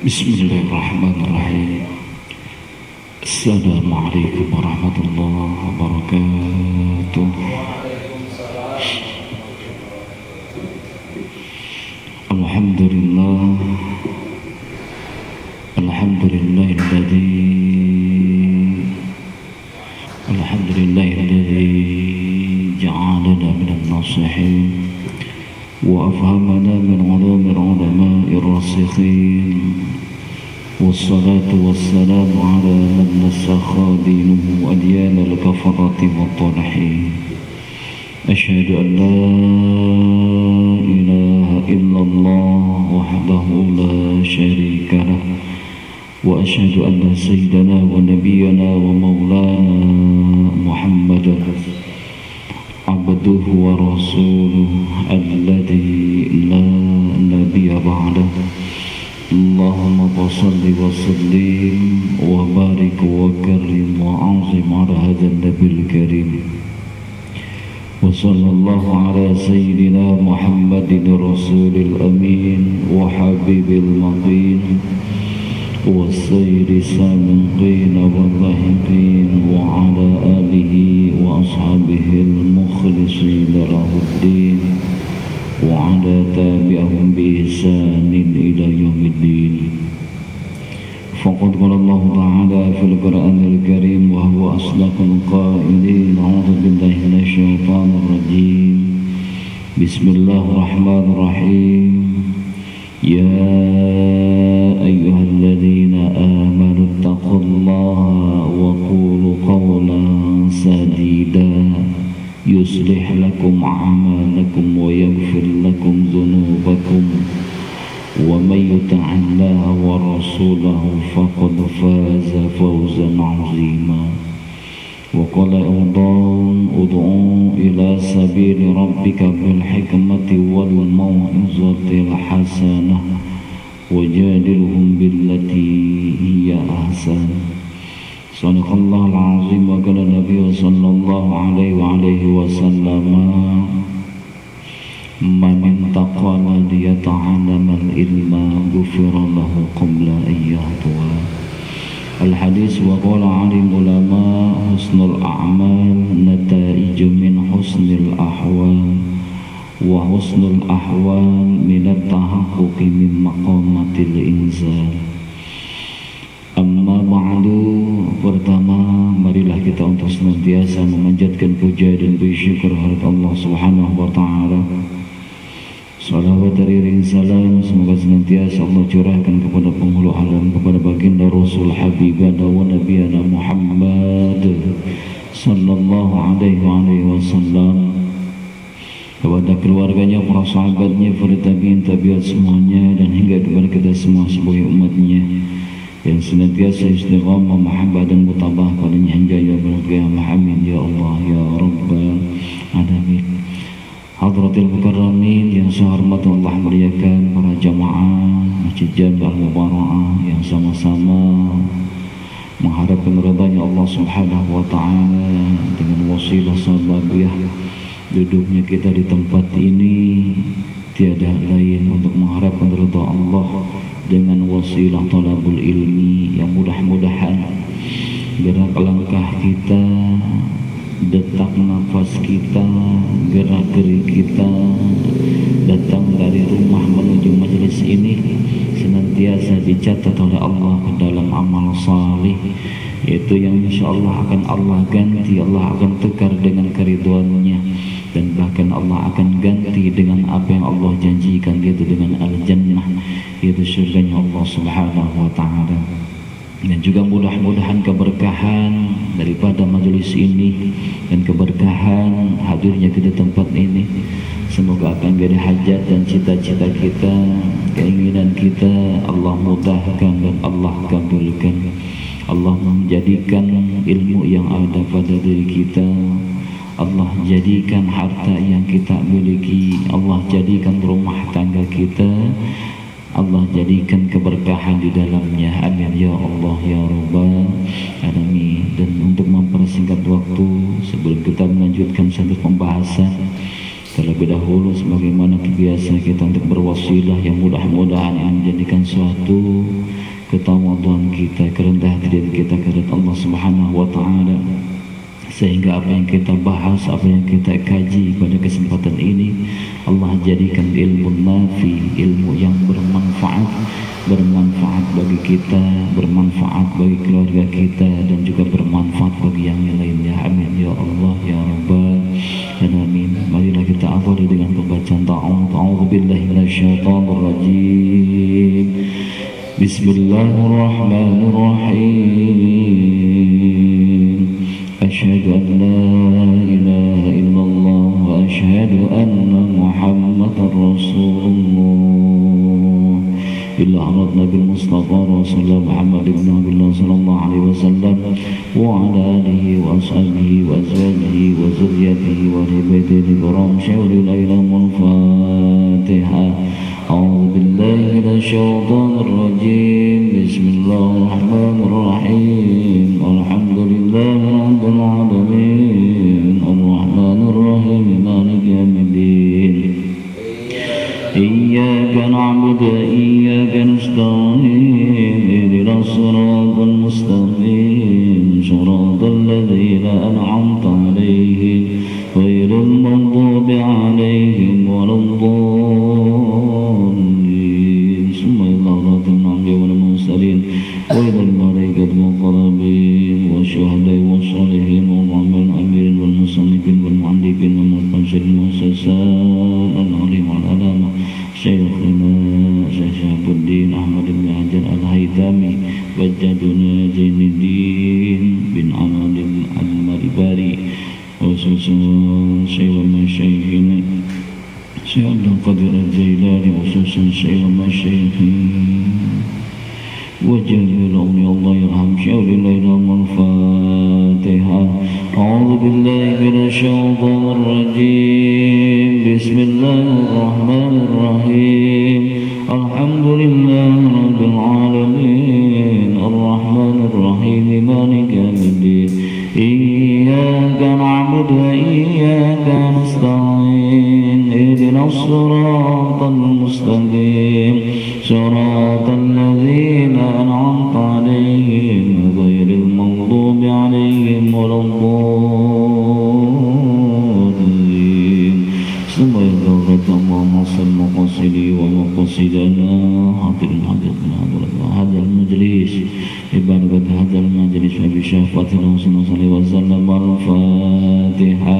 Bismillahirrahmanirrahim. Assalamualaikum warahmatullahi wabarakatuh. Alhamdulillah, alhamdulillahilladzi ja'alana minan nasihin wa afhamana min ulumil ulama'ir rasikhin. Wassalatu wassalamu ala man nasakha dinuhu adyana al-kafarati wat-talihin. Asyhadu an la ilaha illallah wahdahu la syarika lah wa asyhadu anna sayyidana wa nabiyyana wa maulana Muhammadan abduhu wa rasuluhu alladhi la nabiyya ba'dahu. Allahumma salli wa sallim wa barik wa karim wa azim ala hadha an-nabil karim. Wa sallallahu ala sayyidina Muhammadin rasulil amin wa habibil matin wa sayyidi sabiqin wa lahiqin wa ala alihi wa ashabihi al-mukhlisin lahuddin wa ala tabi'ahum bi ihsanin ila yaumiddin. Faqad qala Allah ta'ala fil Qur'anil Karim wa huwa asdaqul qailin. A'udzu billahi minasy syaithanir rajim. Bismillahirrahmanirrahim. Ya ayyuhalladzina amanu taqullaha wa qulu qawlan sadida yuslih lakum a'malakum wa yaghfir lakum dhunubakum wa may yuti'illaha wa rasulahu faqad faza fawzan 'azima. Wa qala ud'u ila sabili rabbika bil hikmati wal mau'izatil hasanah wajadilhum billati hiya ahsan. Sadaqallahul azim. Wa qala Nabi sallallahu alaihi wa alihi wasallam man intaqala liyata'allama al-ilma ghufira lahu qabla an yahtwa. Al-hadis. Wa qala alim ulama husnul a'mal nataiju min husnil ahwal wa husnul ahwal min at-tahaqquqi min maqamatil inzal. Amma ba'du. Pertama, marilah kita untuk senantiasa memanjatkan puja dan bersyukur kepada Allah Subhanahu wa taala. Salawat dan salam semoga senantiasa Allah curahkan kepada penghulu alam, kepada baginda Rasul Habibana wa Nabiyana Muhammad sallallahu alaihi wasallam, kepada keluarganya, para sahabatnya, para tabi'in, tabi'at semuanya, dan hingga kepada kita semua sebagai umatnya yang senantiasa istiqamah mahabbah dan mutabah padanya hingga yaumil qiyamah. Amin ya Allah ya rabbal alamin. Hadratil mukarramin yang sehormat Allah muliakan para jamaah Masjid Jami Al-Mubarakah yang sama-sama mengharapkan ridhanya Allah Subhanahu wa taala dengan wasilah sababiyah duduknya kita di tempat ini tiada lain untuk mengharapkan ridha Allah dengan wasilah talabul ilmi yang mudah-mudahan gerak langkah kita, detak nafas kita, gerak gerik kita datang dari rumah menuju majelis ini senantiasa dicatat oleh Allah ke dalam amal salih, yaitu yang insyaallah akan Allah ganti, Allah akan tukar dengan keridhoannya, dan bahkan Allah akan ganti dengan apa yang Allah janjikan, yaitu dengan al-jannah, yaitu surganya Allah Subhanahu wa taala. Dan juga mudah-mudahan keberkahan daripada majelis ini dan keberkahan hadirnya kita tempat ini semoga akan menjadi hajat dan cita-cita kita, keinginan kita Allah mudahkan dan Allah kabulkan. Allah menjadikan ilmu yang ada pada diri kita, Allah jadikan harta yang kita miliki, Allah jadikan rumah tangga kita, Allah jadikan keberkahan di dalamnya. Amin ya Allah ya Rabbal alamin. Dan untuk mempersingkat waktu, sebelum kita melanjutkan satu pembahasan, terlebih dahulu sebagaimana kebiasaan kita untuk berwasilah yang mudah-mudahan yang menjadikan suatu ketawadhuan kita, kerendahan hati kita kepada Allah Subhanahu wa taala, sehingga apa yang kita bahas, apa yang kita kaji pada kesempatan ini Allah jadikan ilmu nafi, ilmu yang bermanfaat bagi kita, bermanfaat bagi keluarga kita, dan juga bermanfaat bagi yang lainnya. Amin ya Allah ya Rabbal alamin. Marilah kita awali dengan pembacaan ta'awudzu billahi minasyaitonir rajim. Bismillahirrahmanirrahim. Asyhadu an la ilaha illallah wa asyhadu anna Muhammadar Rasulullah. Illa harat Nabi Mustafa Rasulullah Muhammad ibn Abdullah sallallahu alaihi wasallam wa ala alihi wa ashabihi wa azwajihi wa zurriyyatihi wa ahli baitihi kiram. Syai'ul ilmul Fatihah. أعوذ بالله من الشيطان الرجيم. بسم الله الرحمن الرحيم. الحمد لله رب العالمين الرحمن الرحيم مالك يوم الدين. إياك نعبد وإياك نستعين. اهدنا الصراط المستقيم صراط الذين أنعمت عليهم غير المغضوب عليهم ولا الضالين. ثم إلى الله الأنبياء والمرسلين وإلى الملائكة المقربين والشهداء والصالحين والأمير والمصنفين والمعلمين والمقصرين والمؤسسات العليم والعلامة شيخنا شيخ شهاب الدين أحمد بن حجر الهيثمي وجدنا زين الدين بن عماد المرباري وخصوصا شيخ مشايخنا شيخ عبد القادر الجيلاني وخصوصا شيخ مشايخنا وجميع الأولياء الله يرحم شيخ الليلة الفاتحة. أعوذ بالله من الشيطان الرجيم. بسم الله الرحمن الرحيم. الحمد لله رب العالمين الرحمن الرحيم مالك يوم الدين. إياك نعبد وإياك نستعين. اهدنا الصراط المستقيم صراط الذين أنعمت عليهم غير المغضوب عليهم ولا الضالين. ثم يذكر اللهم صل مقصدي ومقصدنا حاضر هذا المجلس ببركة هذا المجلس وبشفاعة رسول الله صلى الله عليه وسلم. الفاتحة.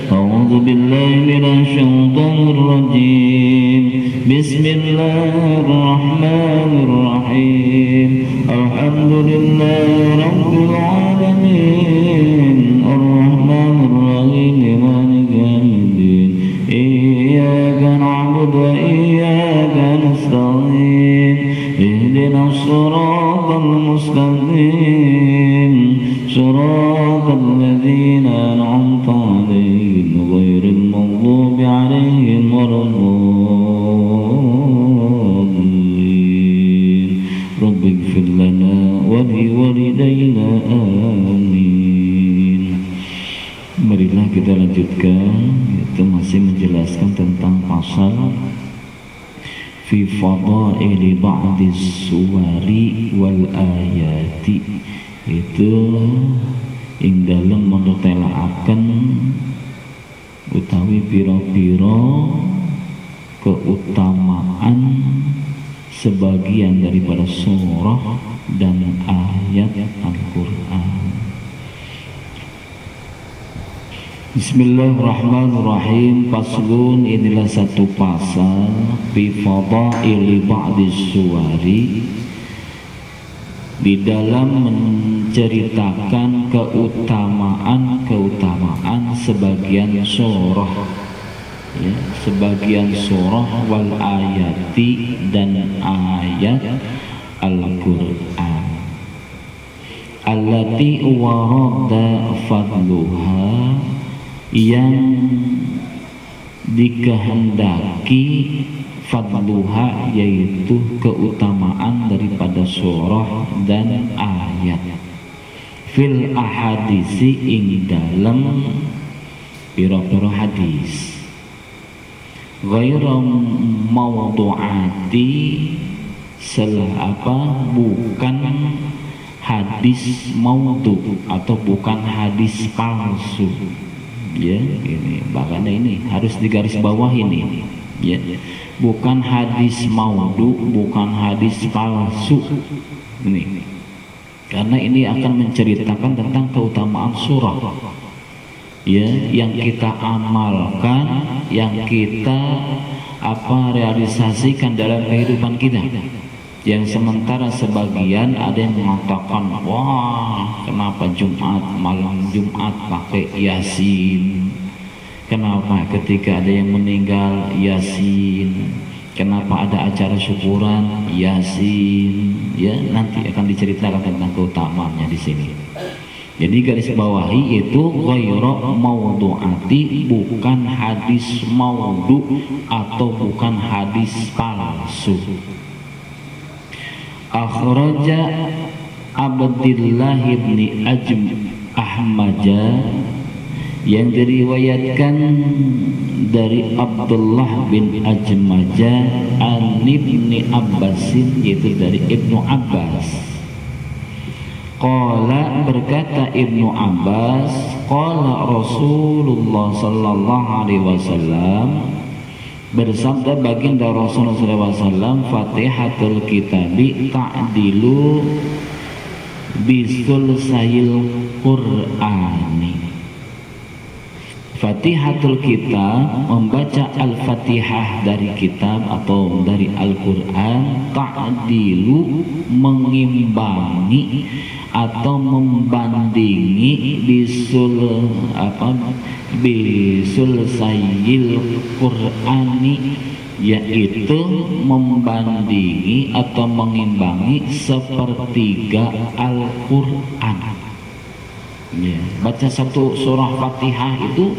أعوذ بالله من الشيطان الرجيم. بسم الله الرحمن الرحيم. الحمد لله رب العالمين الرحمن الرحيم مالك يوم الدين. إياك نعبد وإياك نستعين. اهدنا الصراط المستقيم صراط الذين أنعمت عليهم غير المغضوب عليهم ولا الضالين. رب اغفر لنا ولوالدينا آمين. Marilah kita lanjutkan, itu masih menjelaskan tentang pasal fi fadaili ba'dis suwari wal ayati, itu ing dalam menetelaken utawi pira-pira keutamaan sebagian daripada surah dan ayat Al-Quran. Bismillahirrahmanirrahim. Faslun, inilah satu pasal fi fadaili ba'dis suwari, di dalam menceritakan keutamaan sebagian surah, ya, sebagian surah wal ayati dan ayat Al-Quran. Allati warada fadluha, yang dikehendaki fadluha, yaitu keutamaan daripada surah dan ayat, fil ahadisi, ing dalam pira-pira hadis, ghairu mawdu'ati, bukan hadis maudhu atau bukan hadis palsu. Ya, ini makanya ini harus digaris bawah ini. Ya, bukan hadis maudhu, bukan hadis palsu. Ini karena ini akan menceritakan tentang keutamaan surah, ya, yang kita amalkan, yang kita realisasikan dalam kehidupan kita. Yang sementara sebagian ada yang mengatakan, wah, kenapa malam Jumat pakai Yasin? Kenapa ketika ada yang meninggal Yasin? Kenapa ada acara syukuran Yasin? Ya, nanti akan diceritakan tentang keutamaannya di sini. Jadi garis bawahi itu ghairu maudhu'ati, bukan hadis maudhu atau bukan hadis palsu. Akhraja Abdullah bin Ahmaja, yang diriwayatkan dari Abdullah bin Ajmaja an Ibni Abbasin, yaitu dari Ibnu Abbas. Qala, berkata Ibnu Abbas, qala Rasulullah sallallahu alaihi wasallam, bersabda baginda Rasulullah SAW, Fatihatul Kitabi ta'dilu bisul sayil Qur'ani. Fatihatul Kitab, membaca Al-Fatihah dari kitab atau dari Al-Quran, ta'dilu, mengimbangi atau membandingi bisul sayil Qur'ani, yaitu membandingi atau mengimbangi sepertiga Al-Quran. Ya, baca satu surah Fatihah itu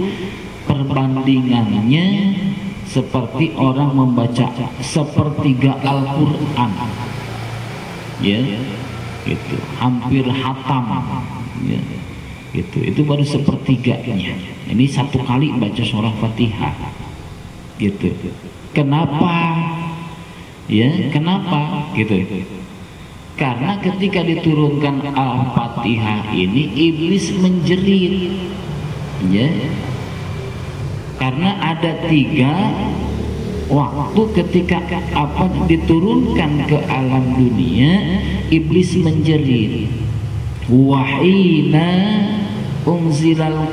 perbandingannya seperti orang membaca sepertiga Al-Quran. Ya, itu hampir hatam. Ya, itu baru sepertiganya. Ini satu kali baca surah Fatihah. Gitu. Kenapa? Ya, kenapa? Gitu. Karena ketika diturunkan Al-Fatihah ini iblis menjerit, ya. Karena ada 3 waktu ketika diturunkan ke alam dunia, iblis menjerit. Wahina unzilal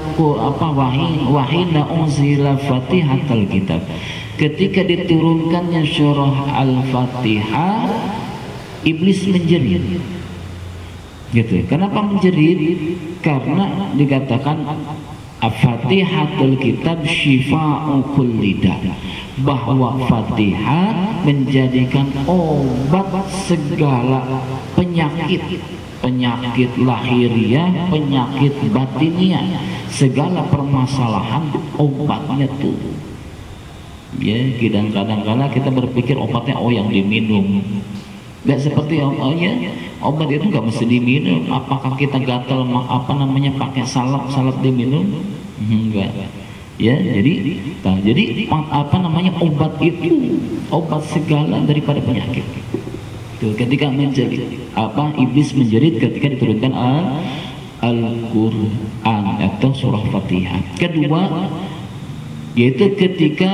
wahina unzila Fatihatul Kitab. Ketika diturunkannya surah Al-Fatihah, iblis menjerit. Gitu. Kenapa menjerit? Karena dikatakan Fatihatul Kitab syifa'u kulli da', bahwa Fatihah menjadikan obat segala penyakit, penyakit lahiriah, penyakit batiniah, segala permasalahan obatnya tuh. Ya, kadang-kadang kita berpikir obatnya yang diminum. Gak seperti obat itu gak mesti diminum. Apakah kita gatal pakai salep diminum? Enggak. Ya, jadi obat itu obat segala daripada penyakit. Tuh, ketika iblis menjerit ketika diturunkan Al-Quran atau surah Fatihah. Kedua, yaitu ketika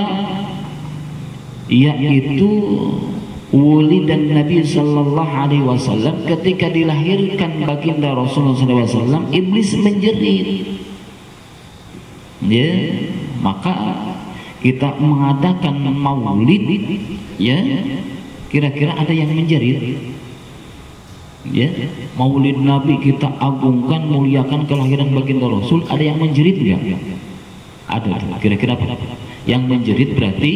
Wuli dan Nabi Sallallahu Alaihi Wasallam, ketika dilahirkan baginda Rasulullah SAW, iblis menjerit. Ya, maka kita mengadakan maulid. Ya, kira-kira ada yang menjerit. Ya, maulid Nabi kita agungkan, muliakan kelahiran baginda Rasul. Ada yang menjerit nggak? Ada. Kira-kira apa? Yang menjerit berarti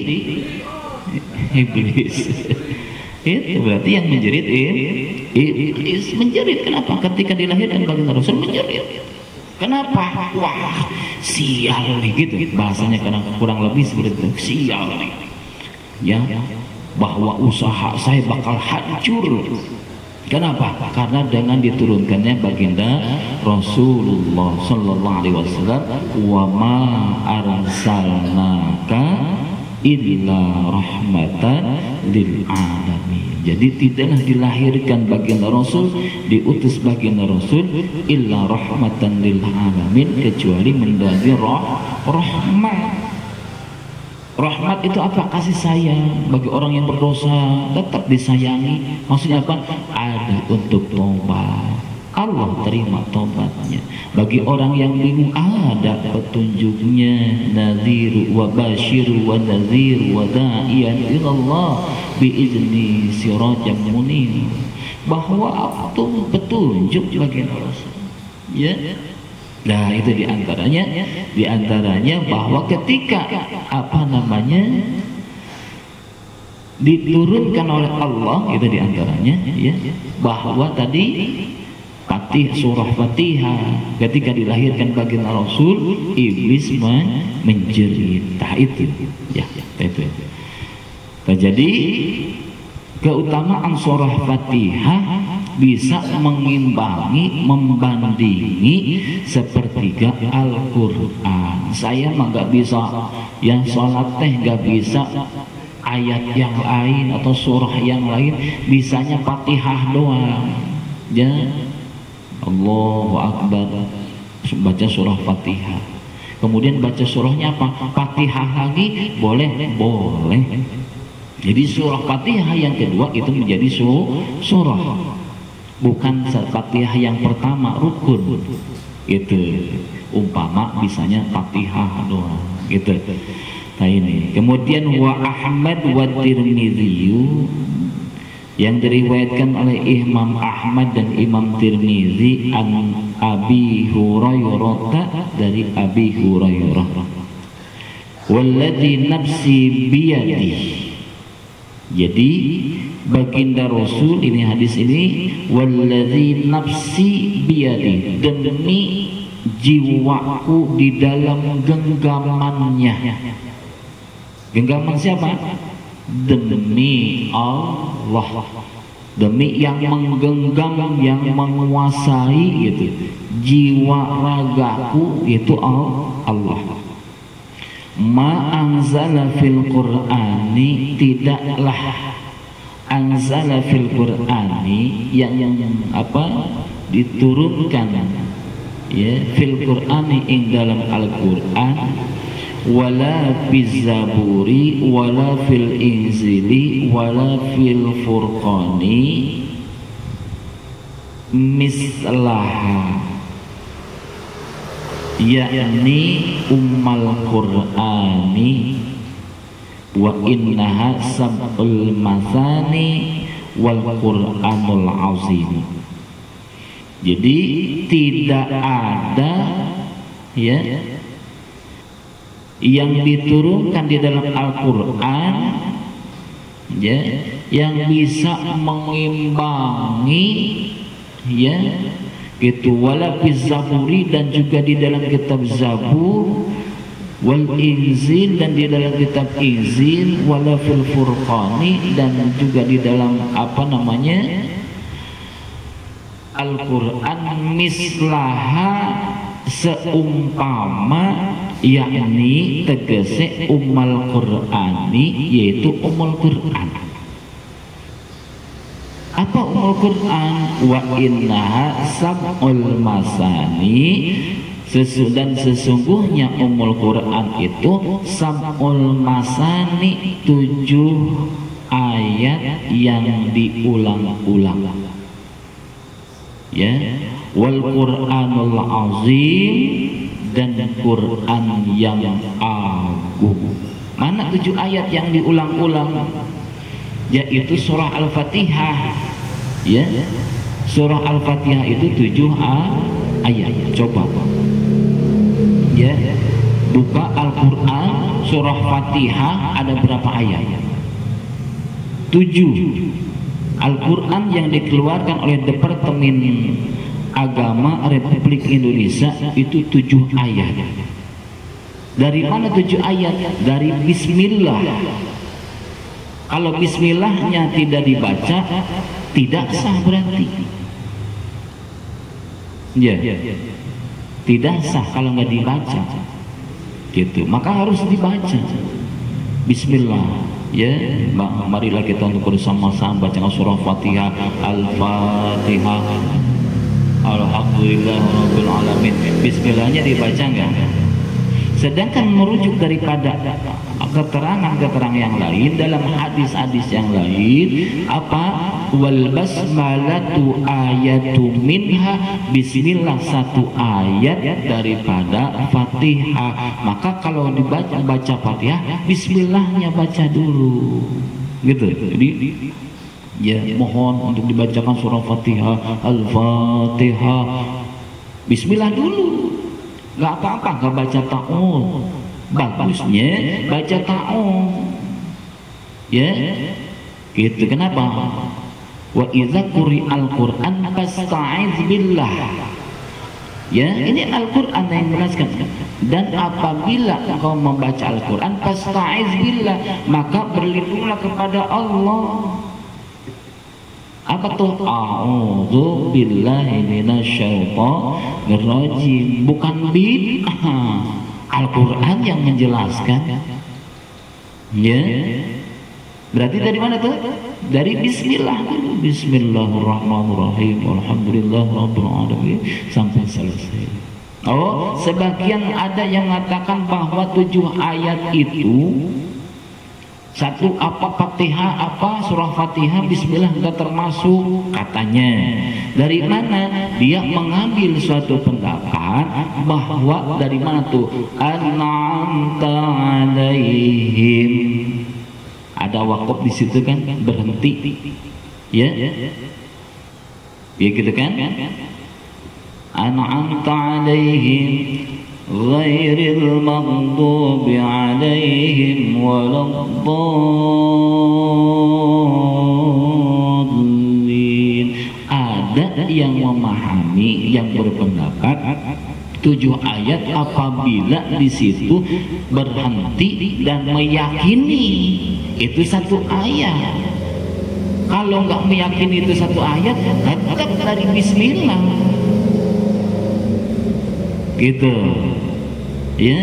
iblis. Itu berarti yang menjerit iblis menjerit. Kenapa? Ketika dilahirkan baginda Rasul menjerit. Kenapa? Wah, sial nih, gitu bahasanya, kurang lebih seperti itu. Sial nih, ya, bahwa usaha saya bakal hancur. Kenapa? Karena dengan diturunkannya baginda Rasulullah Sallallahu Alaihi Wasallam, wa ma arsalnaka illa rahmatan lil alamin. Jadi tidaklah dilahirkan baginda Rasul, diutus baginda Rasul illa rahmatan lil alamin, kecuali menjadi rahmat. Rahmat itu apa? Kasih sayang bagi orang yang berdosa, tetap disayangi. Maksudnya apa? Ada untuk tobat, Allah terima tobatnya. Bagi orang yang bingung, ada petunjuknya. Nadhir wa bashir wa nadhir wa da'iyan ilallah biizni sirajan munir. Bahwa itu petunjuk bagi Rasul, ya. Nah, itu diantaranya bahwa ketika diturunkan oleh Allah, itu diantaranya, ya, bahwa tadi surah Fatihah ketika dilahirkan baginda Rasul, iblis menjerit. Itu, ya, itu. Jadi keutamaan surah Fatihah bisa mengimbangi, membandingi sepertiga Al-Quran. Saya mah gak bisa yang sholat teh gak bisa ayat yang lain atau surah yang lain, bisanya Fatihah doang, ya. Allahu Akbar, baca surah Fatihah, kemudian baca surahnya apa? Fatihah lagi, boleh. Jadi surah Fatihah yang kedua itu menjadi surah, bukan Fatihah yang pertama rukun. Itu umpama bisanya Fatihah doang, gitu. Nah ini. Kemudian wa Ahmad wa Tirmidzi, yang diriwayatkan oleh Imam Ahmad dan Imam Tirmidzi an Abi Hurairah, dari Abi Hurairah, walladzi nafsi biyadihi. Jadi baginda Rasul, ini hadis ini, walladzi nafsi biyadi, demi jiwaku di dalam genggamannya. Genggaman siapa? Demi Allah, demi yang menggenggam, yang menguasai, gitu, jiwa ragaku, itu Allah. Ma anzala fil Qur'ani, tidaklah anzala fil Qur'ani yang diturunkan, ya, fil Qur'ani ing dalam Al-Qur'an, wala fil Zaburi wala fil Injili wala fil Furqani mislaha, yakni ummal Qur'ani wa innaha sab'ul masani wal Qur'anul azim. Jadi tidak ada, ya, yang diturunkan di dalam Al-Quran, ya, yang bisa mengimbangi, ya, gitu, wala fi Zaburi, dan juga di dalam kitab Zabur, wal Injil, dan di dalam kitab Injil, wala fil Furqani, dan juga di dalam Al-Quran, mislaha, seumpama, yakni tegese ummal Qur'ani, yaitu umul Qur'an. Apa umul Qur'an? Wa innaha sab'ul masani, dan sesungguhnya umul Qur'an itu sab'ul masani, 7 ayat yang diulang-ulang, ya, wal Qur'anul azim, dan Quran yang agung. Mana 7 ayat yang diulang-ulang? Yaitu surah Al-Fatihah, ya. Surah Al-Fatihah itu 7 ayat. Coba, ya, buka Al-Quran, surah Fatihah ada berapa ayat? 7. Al-Quran yang dikeluarkan oleh Departemen Agama Republik Indonesia itu 7 ayat. Dari mana 7 ayat? Dari Bismillah. Kalau Bismillahnya tidak dibaca, tidak sah berarti, ya, tidak sah kalau nggak dibaca, gitu. Maka harus dibaca. Bismillah. Ya, marilah kita untuk bersama-sama baca surah Fatihah. Al-Fatihah. Alhamdulillahirabbil alamin. Bismillahnya dibaca enggak? Sedangkan merujuk daripada keterangan-keterangan yang lain dalam hadis-hadis yang lain, apa? Wal basmalatu ayatu minha, bismillah satu ayat daripada Fatihah. Maka kalau baca Fatihah, bismillahnya baca dulu. Gitu. Jadi ya mohon untuk dibacakan surah Fatihah, Al-Fatihah. Bismillah dulu. Gak apa-apa gak baca ta'awun, bagusnya baca ta'awun, ya gitu. Kenapa? Wa idza quri'al Qur'an fasta'iz billah. Ya, ini Al-Qur'an yang menjelaskan. Dan apabila engkau membaca Al-Qur'an fasta'iz billah, maka berlindunglah kepada Allah. Apa tuh? A'udzu billahi minasyaitonir rajim. Bukan bid'ah. Al-Qur'an yang menjelaskan. Ya. Berarti dari mana tuh? Dari bismillah dulu. Bismillahirrahmanirrahim. Alhamdulillahirabbil alamin sampai selesai. Oh, sebagian ada yang mengatakan bahwa 7 ayat itu satu apa Fatihah, apa surah Fatihah bismillah enggak termasuk katanya. Dari mana? Dia mengambil suatu pendapat bahwa dari mana tuh? An'amta 'alaihim. Ada wakaf di situ kan, berhenti. Ya. Ya gitu kan? An'amta 'alaihim ghairil maghdubi 'alaihim waladdallin. Ada yang memahami, yang berpendapat 7 ayat apabila di situ berhenti dan meyakini itu satu ayat. Kalau nggak meyakini itu satu ayat, tetap dari bismillah. Gitu. Ya,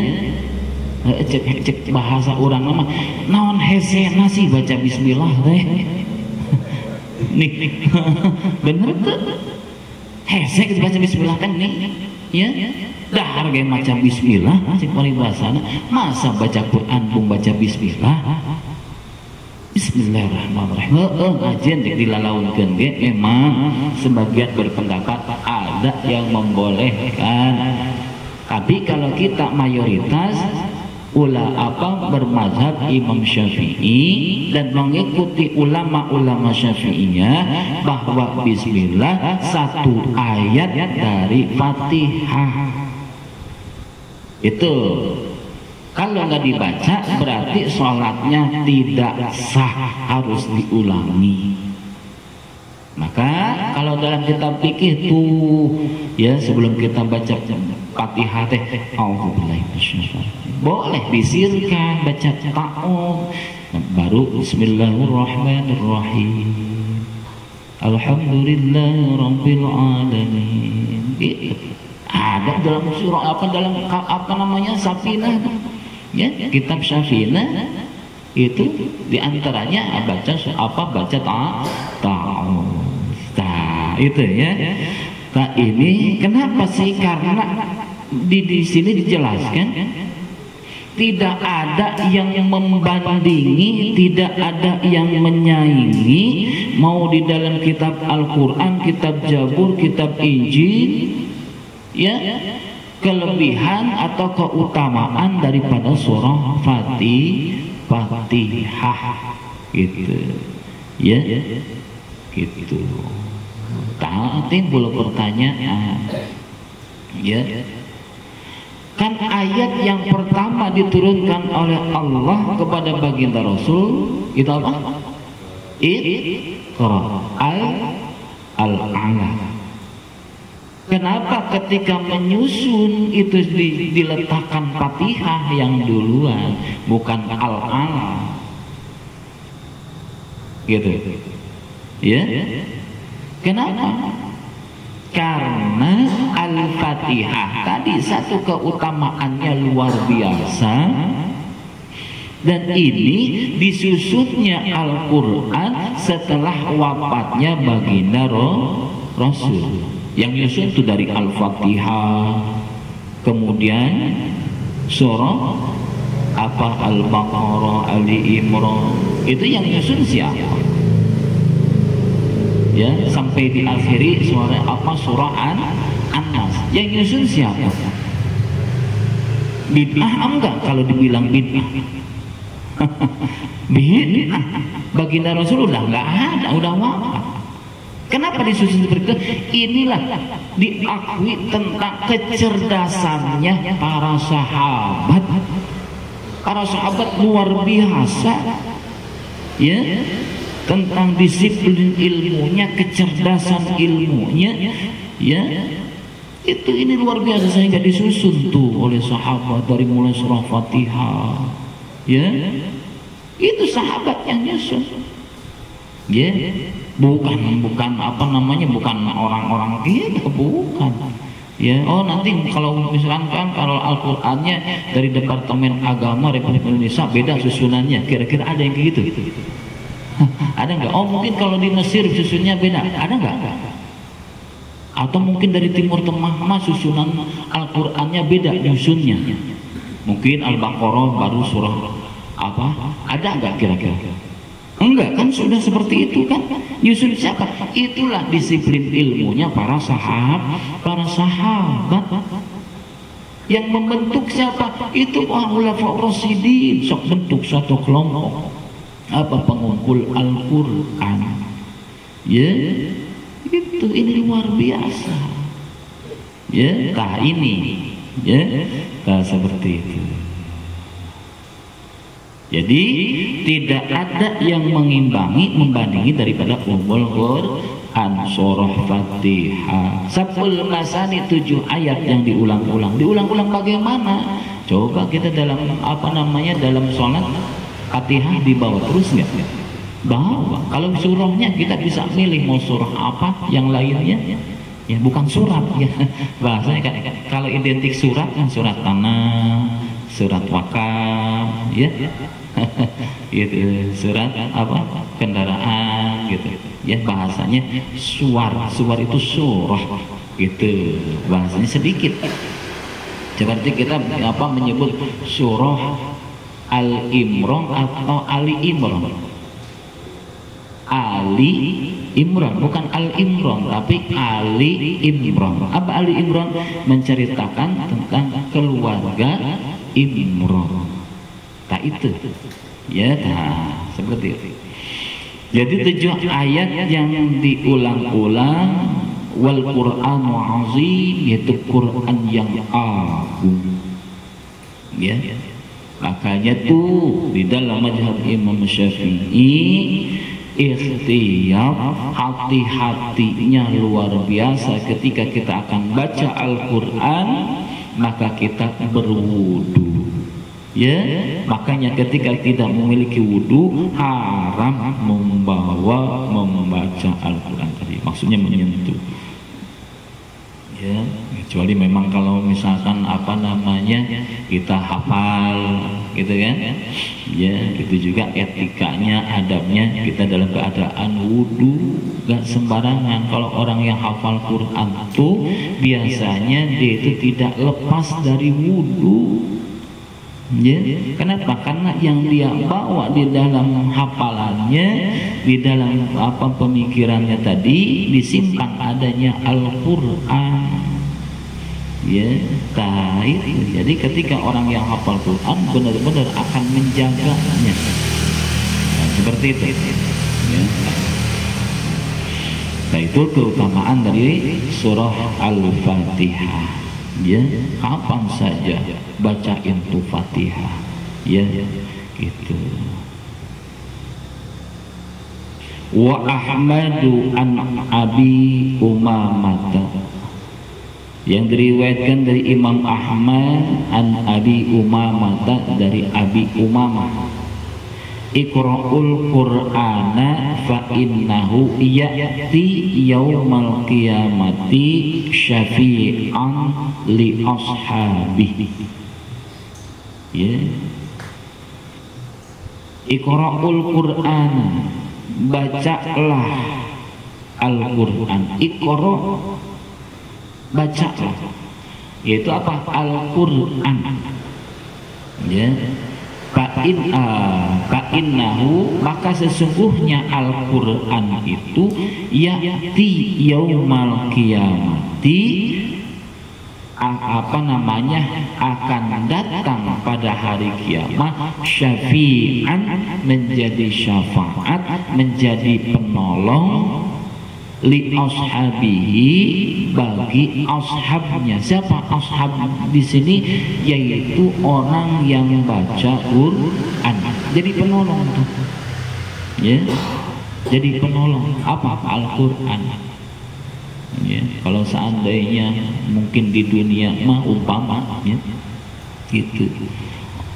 cek bahasa orang lama naon hesena sih baca bismillah teh. Nih bener tuh hese kita baca bismillah kan nih ya, dahar kayak macam bismillah cek paribasana, masa baca Quran pun baca bismillah. Bismillahirrahmanirrahim. Ajen dilalaunkeun ge memang sebagian berpendapat ada yang membolehkan. Tapi kalau kita mayoritas bermazhab Imam Syafi'i dan mengikuti ulama-ulama Syafi'iyah bahwa bismillah satu ayat dari Fatihah. Itu kalau nggak dibaca berarti sholatnya tidak sah, harus diulangi. Maka kalau dalam kitab fikih tuh ya sebelum kita baca Fatihah teh boleh disirkan baca ta'awun, baru Bismillahirrahmanirrahim Alhamdulillahirabbil alamin. Ada dalam surah dalam Safinah ya, kitab Safinah itu diantaranya baca ta'awun. Nah, itu ya. Nah, ini kenapa sih? Karena di sini dijelaskan tidak ada yang membandingi, tidak ada yang menyaingi, mau di dalam kitab Al-Qur'an, kitab Zabur, kitab Injil, ya, kelebihan atau keutamaan daripada surah Fatihah gitu. Ya. Gitu. Timbul pertanyaan, ya, kan ayat yang pertama diturunkan oleh Allah kepada baginda Rasul itu apa? Iqra al-'ala. Kenapa ketika menyusun itu diletakkan Fatihah yang duluan, bukan al-'ala? Gitu. Ya. Kenapa? Karena Al-Fatihah tadi satu keutamaannya luar biasa. Dan ini disusunnya Al-Quran setelah wafatnya baginda Rasul. Yang nyusun itu dari Al-Fatihah, kemudian surah Al-Baqarah, Ali Imran, itu yang nyusun siapa? Ya, sampai diakhiri surah An-Nas. Yang nyusun siapa? Bid'ah enggak kalau dibilang bid'ah? Bid'ah. Baginda Rasulullah enggak ada, udah wafat. Kenapa disusun seperti itu? Inilah diakui tentang kecerdasannya para sahabat. Para sahabat luar biasa, ya, tentang disiplin ilmunya, kecerdasan ilmunya, ya. Ini luar biasa, sehingga disusun tuh oleh sahabat dari mulai surah Fatihah, ya. Itu sahabat yang nyusun, ya. Bukan apa namanya, bukan orang-orang kita, bukan. Ya, nanti kalau misalkan kalau Al-Qur'annya dari Departemen Agama Republik Indonesia beda susunannya, kira-kira ada yang kayak gitu? Ada nggak? Mungkin kalau di Mesir susunnya beda, ada nggak? Atau mungkin dari Timur Tengah susunan Al-Qur'annya beda nyusunnya. Mungkin Al-Baqarah baru surah apa? Ada nggak kira-kira? Enggak kan, sudah seperti itu kan. Nyusun siapa? Itulah disiplin ilmunya para sahabat. Yang membentuk siapa? Itu Khulafaur Rasyidin. Sok bentuk suatu kelompok pengumpul Al-Qur'an. Ya, ini luar biasa. Ya, ini, ya, seperti itu. Jadi tidak ada yang membandingi daripada Ummul Quran, surah Fatihah. Sabul Masani 7 ayat yang diulang-ulang bagaimana? Coba kita dalam dalam sholat Fatihah dibawa terus nggak? Bawa. Kalau surahnya kita bisa milih mau surah apa, yang lainnya ya bukan surat ya. Bahasanya kan kalau identik surat kan surat Tanah, surat Wakaf, ya. Gitu, surat kendaraan gitu, ya. Bahasanya suar itu surah gitu, bahasanya sedikit. Seperti kita menyebut surah Al-Imran atau Ali Imran. Ali Imran, bukan Al-Imran tapi Ali Imran. Apa Ali Imran? Menceritakan tentang keluarga Imran. Itu, ya, seperti itu. Jadi 7 ayat yang diulang-ulang, wal Qur'anu azim, yaitu Quran yang agung, ya. Makanya tuh di dalam mazhab Imam Syafi'i ikhtiyar, hati-hatinya luar biasa ketika kita akan baca Al-Quran, maka kita berwudu. Ya, makanya ketika tidak memiliki wudu haram membaca Al-Quran tadi. Maksudnya menyentuh. Ya, kecuali memang kalau misalkan kita hafal, gitu kan? Ya, gitu juga etikanya, adabnya kita dalam keadaan wudu gak sembarangan. Kalau orang yang hafal Quran tuh biasanya dia itu tidak lepas dari wudu. Ya, kenapa? Karena yang dia bawa di dalam hafalannya, di dalam pemikirannya tadi disimpan adanya Al-Quran. Ya, jadi ketika orang yang hafal Quran benar-benar akan menjaganya. Nah, seperti itu. Ya. Nah, itu keutamaan dari surah Al-Fatihah. Ya, kapan saja bacain tuh Fatihah, ya, gitu. Wa Ahmadu an Abi Umamah, yang diriwayatkan dari Imam Ahmad an Abi Umamah, dari Abi Umamah, Iqra'ul Qur'ana fa innahu ya'ti yaumal qiyamati syafi'an li ashabihi. Ya. Iqra'ul Qur'an, bacalah Al-Qur'an. Iqra, bacalah, yaitu apa? Al-Qur'an. Ya, fa'innahu, maka sesungguhnya Al-Qur'an itu ya'ti yaumal qiyamati, akan datang pada hari kiamat, syafi'an, menjadi syafaat, menjadi penolong, li ashabihi, bagi ashabnya. Siapa ashab di sini? Yaitu orang yang baca Quran. Jadi penolong tuh. Ya. Jadi penolong apa? Al-Qur'an. Ya, kalau seandainya mungkin di dunia mah umpama ya, gitu,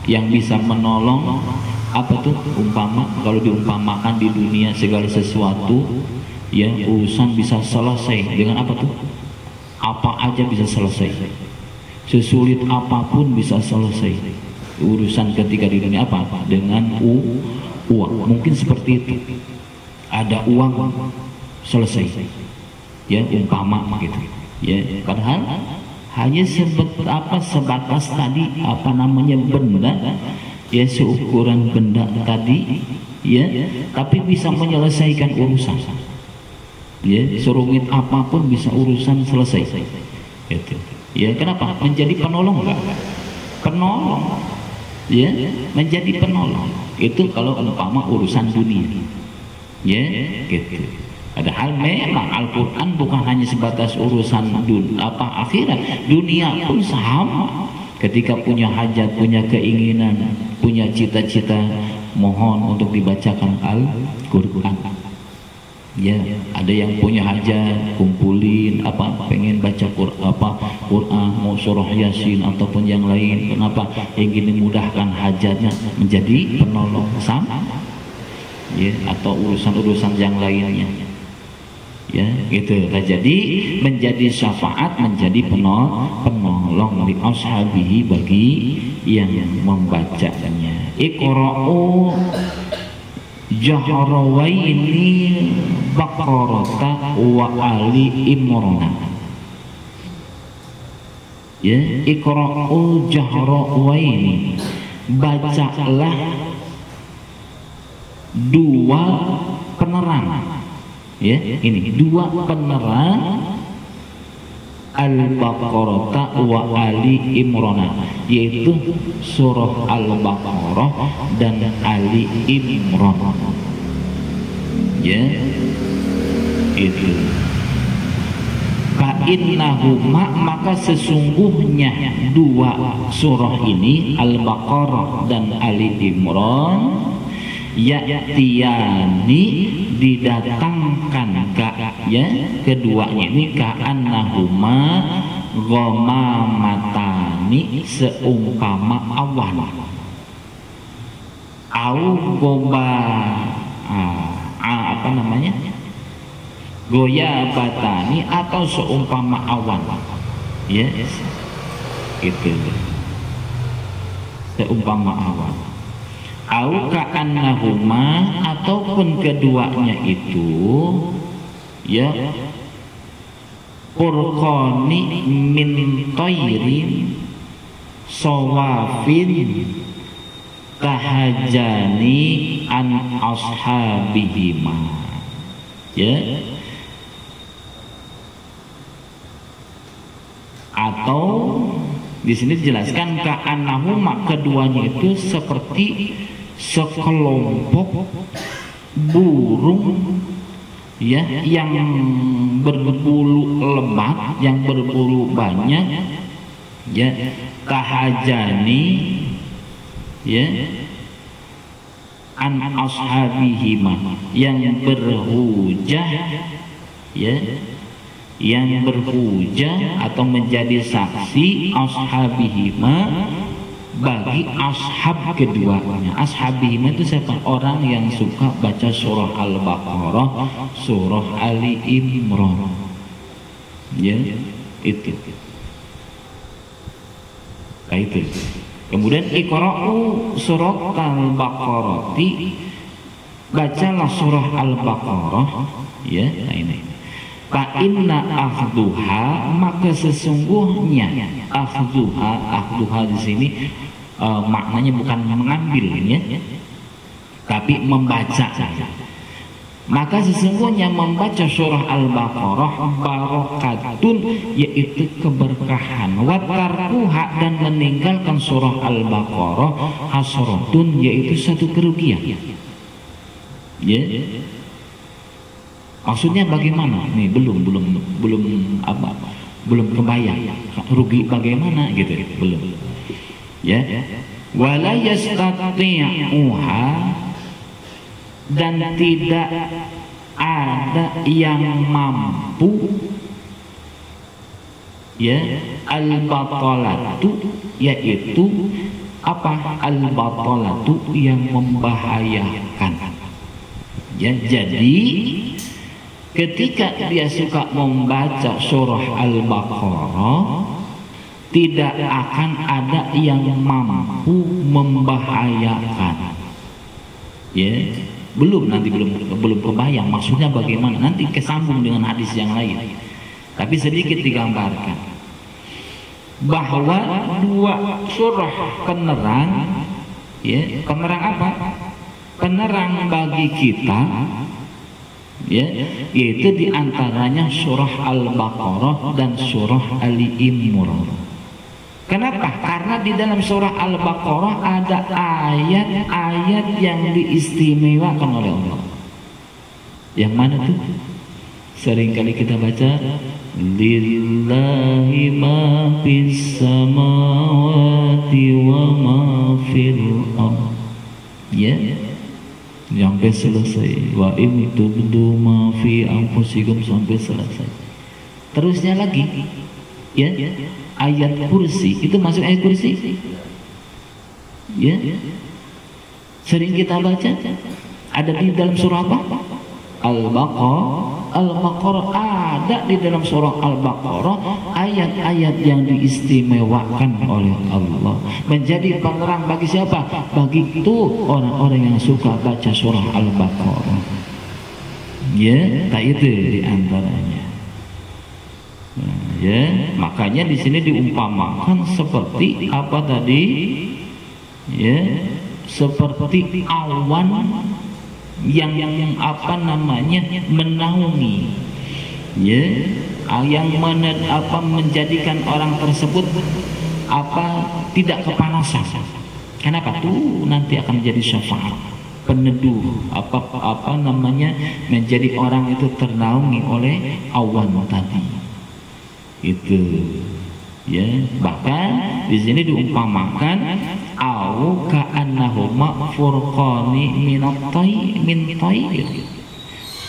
yang bisa menolong apa tuh umpama, kalau diumpamakan di dunia segala sesuatu ya, urusan bisa selesai dengan apa tuh, apa aja bisa selesai, sesulit apapun bisa selesai urusan ketika di dunia apa, dengan uang. Mungkin seperti itu, ada uang selesai ya, umpama gitu ya. Padahal hanya sebatas tadi benda ya, seukuran benda tadi ya, tapi bisa menyelesaikan urusan ya, serumit apapun bisa urusan selesai gitu ya. Kenapa? Menjadi penolong enggak? Penolong ya, menjadi penolong itu kalau umpama urusan dunia ya, gitu. Padahal memang Al-Quran bukan hanya sebatas urusan akhirat, dunia pun sama. Ketika punya hajat, punya keinginan, punya cita-cita, mohon untuk dibacakan Al-Quran. Ya, ada yang punya hajat, kumpulin pengen baca Quran, mau surah Yasin ataupun yang lain. Kenapa? Ingin dimudahkan hajatnya, menjadi penolong sama. Ya, atau urusan-urusan yang lainnya. Ya, gitu. Nah, jadi menjadi syafaat, menjadi penolong li ashabihi, bagi yang membacanya. Iqra'u jahrawaini Baqarata wa Ali Imran. Ya, iqra'u jahrawaini, bacalah dua penerang. Ya, ini dua penerang Al-Baqarah wa Ali Imran, yaitu surah Al-Baqarah dan Ali Imran. Ya, itu. Fa'innahuma, maka sesungguhnya dua surah ini, Al-Baqarah dan Ali Imran, ya'tiyani, didatangkan ya, keduanya ini ka'annahuma ghamamatani, seumpama awan, au goyabatani, atau seumpama awan ya, gitu, seumpama awan. Au ka'annahuma, ataupun keduanya itu ya, furqani min tayrin sawafin tahajani an ashabihima. Ya, atau di sini dijelaskan ka'annahuma, keduanya itu seperti sekelompok burung ya, yang berbulu lebat, yang berbulu banyak ya, tahajani ya, an ashabihima, yang berhujah ya, yang berhujah atau menjadi saksi ashabihima, bagi ashab keduanya. Ashabihima itu siapa? Orang yang suka baca surah Al-Baqarah, surah Ali Imran ya, itu. Nah, itu Kemudian iqra'u surat Al-Baqarah, bacalah surah Al-Baqarah, ya. Nah ini. Fa inna akhduha, maka sesungguhnya akhduha di sini maknanya bukan mengambil ya, tapi membaca. Maka sesungguhnya membaca surah Al-Baqarah barakatun, yaitu keberkahan, wa tarkuha, dan meninggalkan surah Al-Baqarah hasratun, yaitu satu kerugian. Ya. Maksudnya bagaimana? Nih belum kebayang rugi bagaimana gitu, belum. Ya. Wala yastati'uha, dan tidak ada yang mampu, ya, al-batalatu, yaitu apa? Al-batalatu yang membahayakan. Ya, jadi ketika dia suka membaca surah Al-Baqarah, tidak akan ada yang mampu membahayakan. Ya. Belum kebayang maksudnya bagaimana, nanti kesambung dengan hadis yang lain, tapi sedikit digambarkan bahwa dua surah penerang, ya, penerang apa? Penerang bagi kita, ya, yaitu diantaranya surah Al-Baqarah dan surah Ali Imran. Kenapa? Karena di dalam surah Al-Baqarah ada ayat-ayat yang diistimewakan oleh Allah. Yang mana tuh? Seringkali kita baca, lillahi ma fis samawati wa ma fil ardh. Ya, sampai selesai. Wa in tubdu ma fi anfusikum, sampai selesai. Terusnya lagi, ya, ayat kursi, itu masuk ayat kursi, ya, sering kita baca, ada di dalam surah apa? Al-Baqarah, ada di dalam surah Al-Baqarah ayat-ayat yang diistimewakan oleh Allah, menjadi penerang bagi siapa? Bagi itu orang-orang yang suka baca surah Al-Baqarah, ya, tak itu diantaranya. Ya, makanya di sini diumpamakan seperti apa tadi? Ya, seperti awan yang apa namanya menaungi, ya, yang menjadikan orang tersebut tidak kepanasan. Kenapa? Tuh nanti akan jadi syafaat, peneduh, menjadi orang itu ternaungi oleh awan tadi. Itu, ya, bahkan di sini diumpamakan au ka'annahuma furqani min tayr,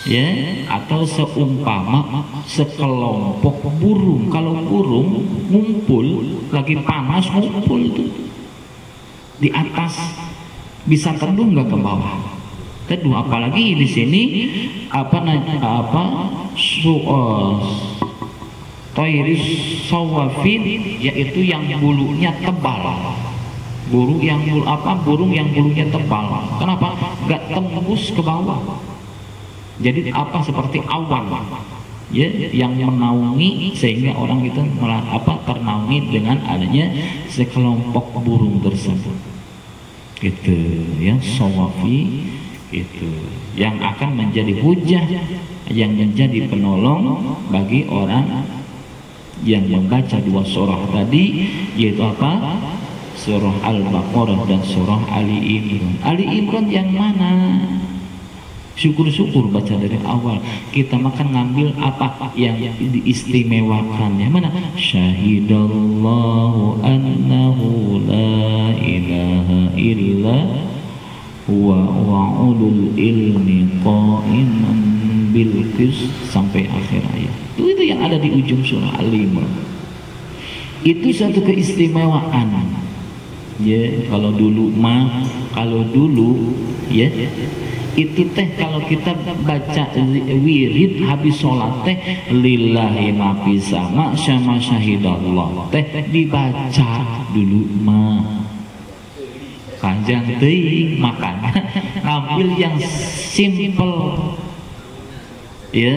ya, atau seumpama sekelompok burung. Kalau burung ngumpul lagi panas, ngumpul itu di atas, bisa teduh nggak ke bawah? Teduh. Apalagi di sini Toiris sawafin, yaitu yang bulunya tebal. Burung yang bulunya tebal. Kenapa? Gak tembus ke bawah. Jadi seperti awan, ya, yang menaungi, sehingga orang itu ternaungi dengan adanya sekelompok burung tersebut. Gitu, ya, sawafi itu yang akan menjadi hujah, yang menjadi penolong bagi orang yang membaca dua surah tadi, yaitu apa? Surah Al-Baqarah dan surah Ali Imran. Ali Imran yang mana? Syukur-syukur baca dari awal. Kita makan ngambil apa yang diistimewakan. Yang mana? Syahidallahu annahu la ilaha illa wa ulul ilmi qa'iman bil qist, sampai akhir ayat. Itu yang ada di ujung surah Al-Imran. Itu satu keistimewaan. Ya, kalau dulu ya, itu teh kalau kita baca wirid habis sholat teh lillahi ma fis sama syahidallah teh dibaca dulu mah. panjang teuing, makanya ngambil yang simple ya.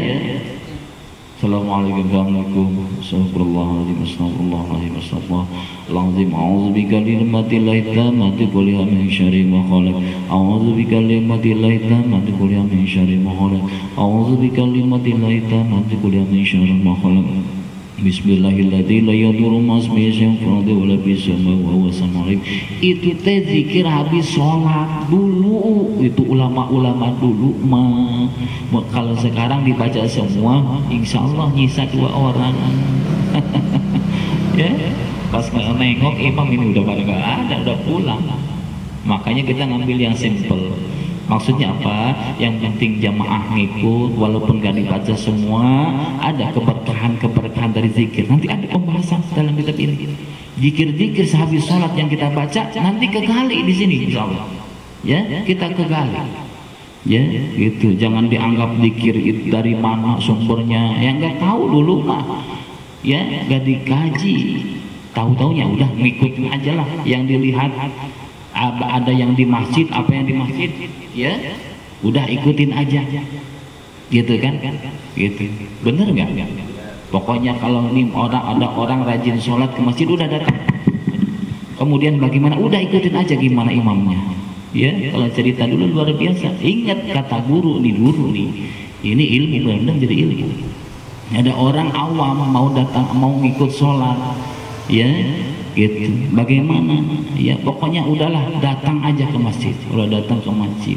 Assalamualaikum warahmatullahi wabarakatuh. Astagfirullahaladzim, astagfirullahaladzim, astagfirullahaladzim. A'udzubika kalimatillahi tammati kulliha min syarri ma khalaq. A'udzubika kalimatillahi tammati kulliha min syarri ma khalaq. A'udzubika kalimatillahi tammati kulliha min syarri ma khalaq. Bismillahirrahmanirrahim. La yadurru ma'asmihi syai'un fil ardi wa la fis samai wa huwa samiul alim. Itu teh zikir habis sholat dulu. Itu ulama-ulama dulu mah. Kalau sekarang dibaca semua, insya Allah nyisa 2 orang. Ya, pas nengok imam ini udah pada gak ada, udah pulang. Makanya kita ngambil yang simple. Maksudnya apa? Yang penting jamaah ngikut, walaupun gak dibaca semua, ada keberkahan dari zikir. Nanti ada pembahasan dalam kitab ini. Zikir-zikir sehabis sholat yang kita baca, nanti kegali di sini, insya Allah. Ya, kita kegali. Ya, gitu. Jangan dianggap zikir itu dari mana sumbernya. Yang nggak tahu dulu mah, ya, nggak dikaji. Tahu-taunya udah ngikutin aja lah. Yang dilihat ada yang di masjid, apa yang di masjid, ya, udah ikutin aja. Gitu kan? Gitu. Bener nggak? Pokoknya kalau nih ada orang rajin sholat ke masjid, udah datang. Kemudian bagaimana? Udah ikutin aja gimana imamnya. Ya, kalau cerita dulu luar biasa. Ingat kata guru nih, ini ilmu benar-benar jadi ilmu. Ada orang awam mau datang, mau ngikut sholat, ya, gitu. Bagaimana? Ya, pokoknya udahlah, datang aja ke masjid. Udah datang ke masjid,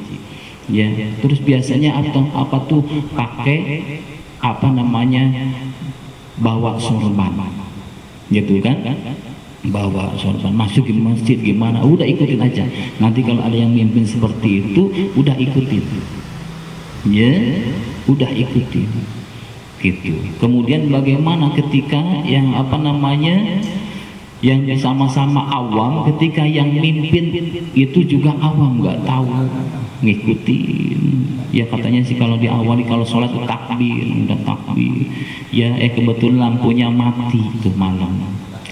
ya. Terus biasanya apa tuh pakai apa namanya, bawa sorban, gitu kan? Bawa sorban masuk ke masjid gimana, udah ikutin aja. Nanti kalau ada yang mimpin seperti itu, udah ikutin, ya, udah ikutin, gitu. Kemudian bagaimana ketika yang apa namanya, yang sama-sama awam, ketika yang mimpin itu juga awam, nggak tahu, ngikutin. Ya katanya sih kalau diawali kalau sholat itu takbir, udah takbir, ya, kebetulan lampunya mati tuh malam.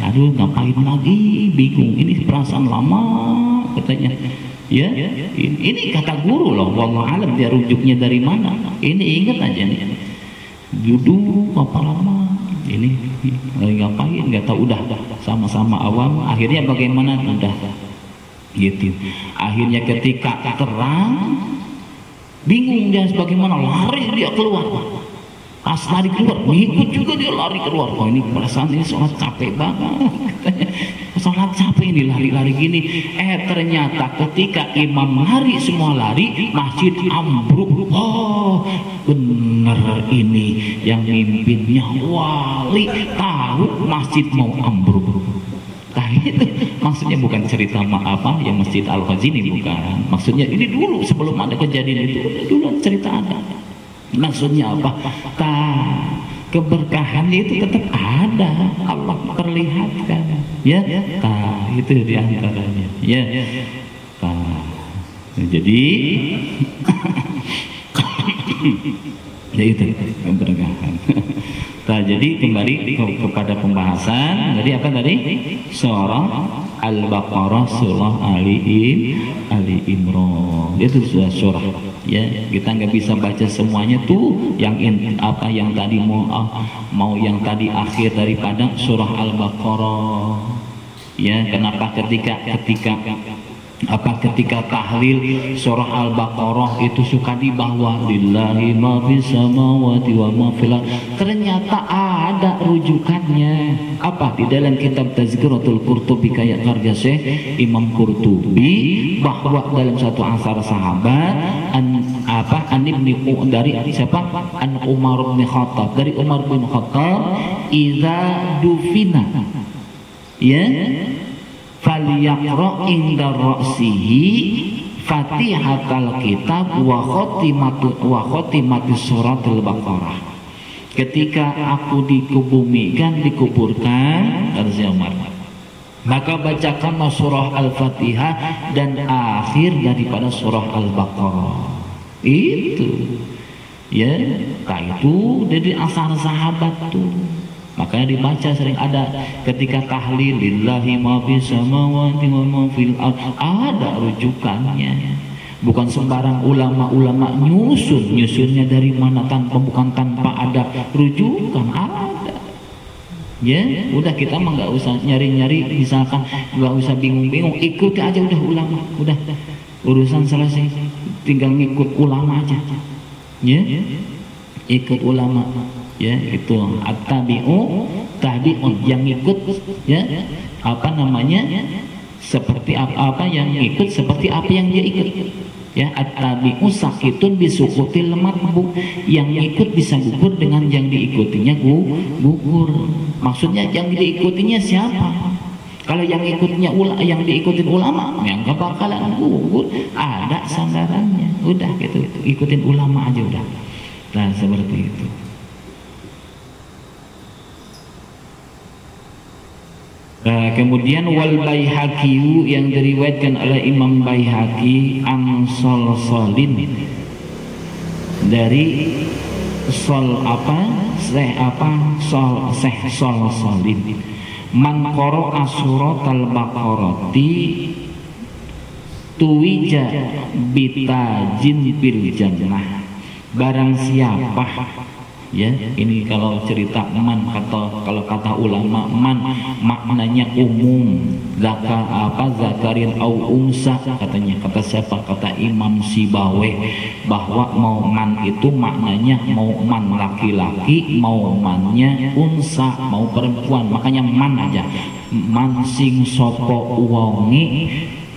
Aduh, ngapain lagi, bingung, ini perasaan lama katanya, ya. Ini kata guru loh, wallahu alam dia rujuknya dari mana. Ini ingat aja nih, duduk apa lama, ini ngapain nggak tahu, udah sama-sama awam. Akhirnya bagaimana, udah gitu. Akhirnya ketika terang, bingung dia bagaimana, lari dia keluar. Pas lari keluar, ngikut juga dia lari keluar. Oh, ini perasaan ini sholat capek banget. Sholat capek ini lari-lari gini. Ternyata ketika imam lari, semua lari, masjid ambruk. Oh, bener ini yang mimpinnya wali, tahu masjid mau ambruk. Nah, itu maksudnya bukan cerita apa yang Masjid Al-Khazini, bukan. Maksudnya ini dulu sebelum ada kejadian itu, dulu cerita ada. Maksudnya apa? Keberkahan itu tetap ada, Allah perlihatkan, ya. Itu diantaranya, ya. Jadi ya itu keberkahan. Jadi kembali kepada pembahasan. Jadi apa tadi? Surah Al-Baqarah, surah Ali Imran. Itu sudah surah. Ya, kita nggak bisa baca semuanya tuh. Apa yang tadi mau yang tadi akhir daripada surah Al-Baqarah. Ya, kenapa ketika tahlil surah Al-Baqarah itu suka dibawa lillahi ma fis samawati wa ma fil ardh. Ternyata ada rujukannya. Apa? Di dalam kitab Tazkiratul Qurtubi kayak karya Syekh Imam Qurtubi, bahwa dalam satu asar sahabat dari siapa? An Umar bin Khattab, dari Umar bin Khattab, idza dufina, ya, falyaqra inda ra'sihi fatihatal kitab wa khatimatu suratul Baqarah. Ketika aku dikuburkan maka bacakanlah surah Al-Fatihah dan akhir daripada surah Al-Baqarah. Itu, ya, itu dari asal sahabat tuh. Makanya dibaca sering ada ketika tahlil lillahi ma fis samawati wa ma fil ard, ada rujukannya. Bukan sembarang ulama-ulama nyusunnya dari mana bukan tanpa ada rujukan, ada. Ya, udah kita mah nggak usah nyari-nyari, misalkan nggak usah bingung-bingung, ikuti aja udah ulama, udah urusan selesai, tinggal ngikut ulama aja. Ya, ikut ulama. Ya, itu tabi'un yang ikut, ya, apa namanya, seperti apa yang ikut, seperti apa yang dia ikut. Ya, at-tabi'u sakitun bisukutil matbu, yang ikut bisa gugur dengan yang diikutinya gugur. Maksudnya yang diikutinya siapa? Kalau yang ikutnya yang diikutin ulama, yang gak bakalan gugur, ada sandarannya. Udah gitu, ikutin ulama aja udah. Nah, seperti itu. Kemudian wal Baihaqi, yang diriwayatkan oleh Imam Baihaqi an Salsalin, dari Sol Salsalin, man qara'a suratal Baqarati tuwija bitajin bil jannah. Barang siapa, ya, ini kalau cerita man, kalau kata ulama man maknanya umum, zakarin au unsa, katanya, kata siapa, kata Imam Sibawe, bahwa mau man itu maknanya mau man laki-laki, mau mannya unsa, mau perempuan, makanya man aja. Man sing sopo wongi,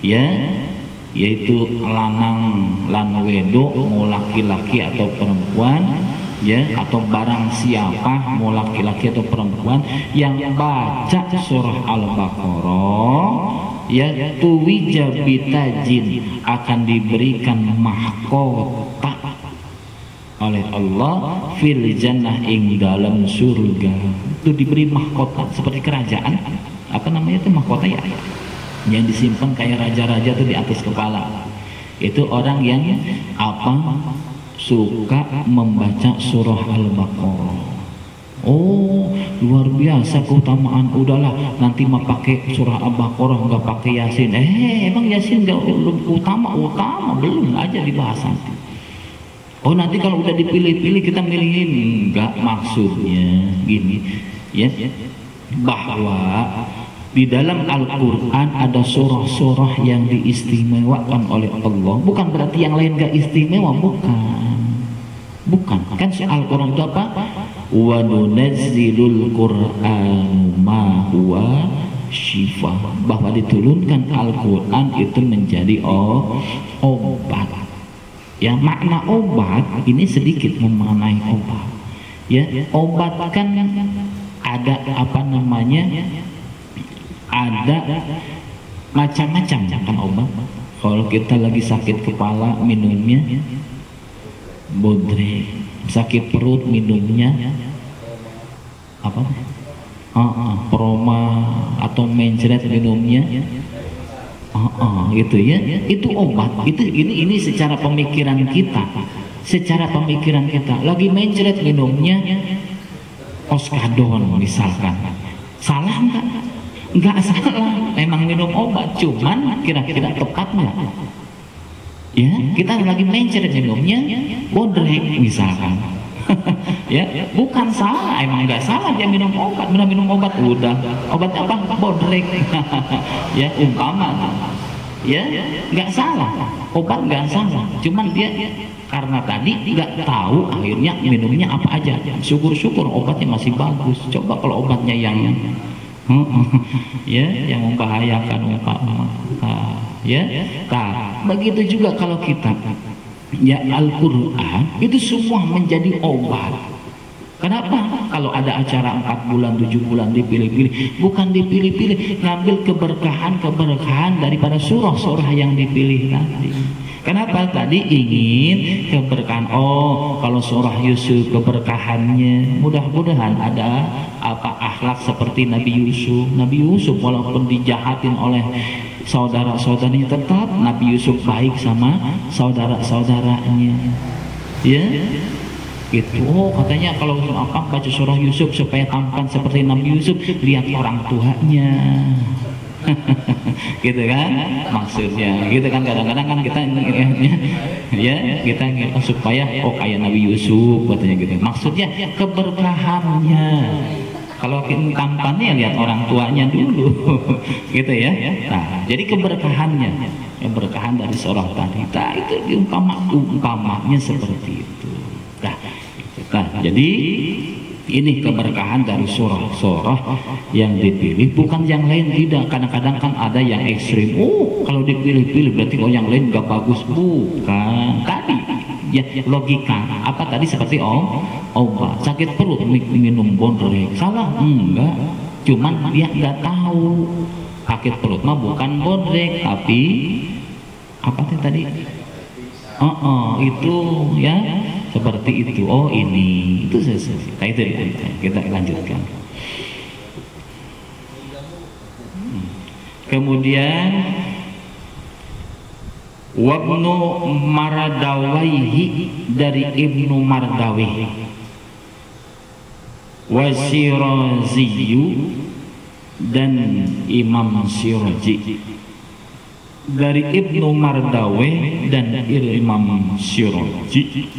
ya, yaitu lanang lan wedo, mau laki-laki atau perempuan, ya, atau barang siapa mau laki-laki atau perempuan yang baca surah Al-Baqarah, ya, tuwija bitajin, akan diberikan mahkota oleh Allah fil jannah, ing dalam surga. Itu diberi mahkota seperti kerajaan, apa namanya itu mahkota, ya, yang disimpan kayak raja-raja tuh di atas kepala. Itu orang yang apa, suka membaca surah Al-Baqarah. Oh, luar biasa keutamaan. Udahlah, nanti mah pakai surah Al-Baqarah, nggak pakai Yasin. Emang Yasin nggak utama belum aja dibahas nanti. Oh, nanti kalau udah dipilih-pilih kita milihin. Enggak, maksudnya gini, ya, bahwa di dalam Al-Quran ada surah-surah yang diistimewakan oleh Allah. Bukan berarti yang lain gak istimewa, bukan. Kan Al-Quran itu apa? Wa nunazzilul Qur'an ma huwa syifa, bahwa diturunkan Al-Quran itu menjadi obat. Ya, makna obat ini sedikit memaknai obat. Ya, obat kan ada apa namanya? Ada macam-macam kan obat. Kalau kita lagi sakit kepala minumnya bodrek, sakit perut minumnya apa? Proma atau mencret minumnya gitu, ya. Itu obat. Ini secara pemikiran kita. Lagi mencret minumnya oskadon misalkan. Salah enggak? Enggak salah, memang minum obat, cuman kira-kira tepat nggak? Ya, kita lagi mencret minumnya bodrek misalkan. Ya, bukan salah, emang nggak salah dia minum obat, udah obat apa? Bodrek. Ya, umpama, ya, nggak salah, obat nggak salah, cuman dia karena tadi nggak tahu, akhirnya minumnya apa aja. Syukur-syukur obatnya masih bagus. Coba kalau obatnya yang ya, yang membahayakan umpama, ya. Begitu juga kalau kita, ya, Al-Quran itu semua menjadi obat. Kenapa? Kalau ada acara 4 bulan 7 bulan dipilih-pilih, bukan dipilih-pilih, ngambil keberkahan daripada surah-surah yang dipilih tadi. Kenapa? Tadi ingin keberkahan. Oh, kalau surah Yusuf keberkahannya, mudah-mudahan ada apa akhlak seperti Nabi Yusuf walaupun dijahatin oleh saudara-saudaranya, tetap Nabi Yusuf baik sama saudara-saudaranya. Ya, Gitu. Oh, katanya kalau apa baca surah Yusuf supaya tampan seperti Nabi Yusuf, lihat orang tuanya. Gitu kan maksudnya, gitu kan. Kadang-kadang kan kita ya kita supaya kayak Nabi Yusuf katanya gitu. Maksudnya keberkahannya. Kalau tampannya lihat orang tuanya dulu. Gitu ya. Nah, jadi keberkahannya, keberkahan dari seorang wanita itu umpamanya seperti itu. Nah, jadi ini keberkahan dari surah-surah yang dipilih, bukan yang lain tidak. Kadang-kadang kan ada yang ekstrim. Oh, kalau dipilih-pilih berarti yang lain gak bagus. Bukan. Tadi ya logika apa tadi seperti obat sakit perut minum bondrek. Salah? Enggak. Cuman dia nggak tahu sakit perut mah bukan bondrek tapi apa tadi? Itu ya seperti itu. Oh ini itu selesai. Nah, itu kita lanjutkan. Kemudian Wabnu Maradawaihi dari Ibnu Mardawih, Wasiraziyu dan Imam Sirazi. Dari Ibnu Mardawih dan Imam Sirazi.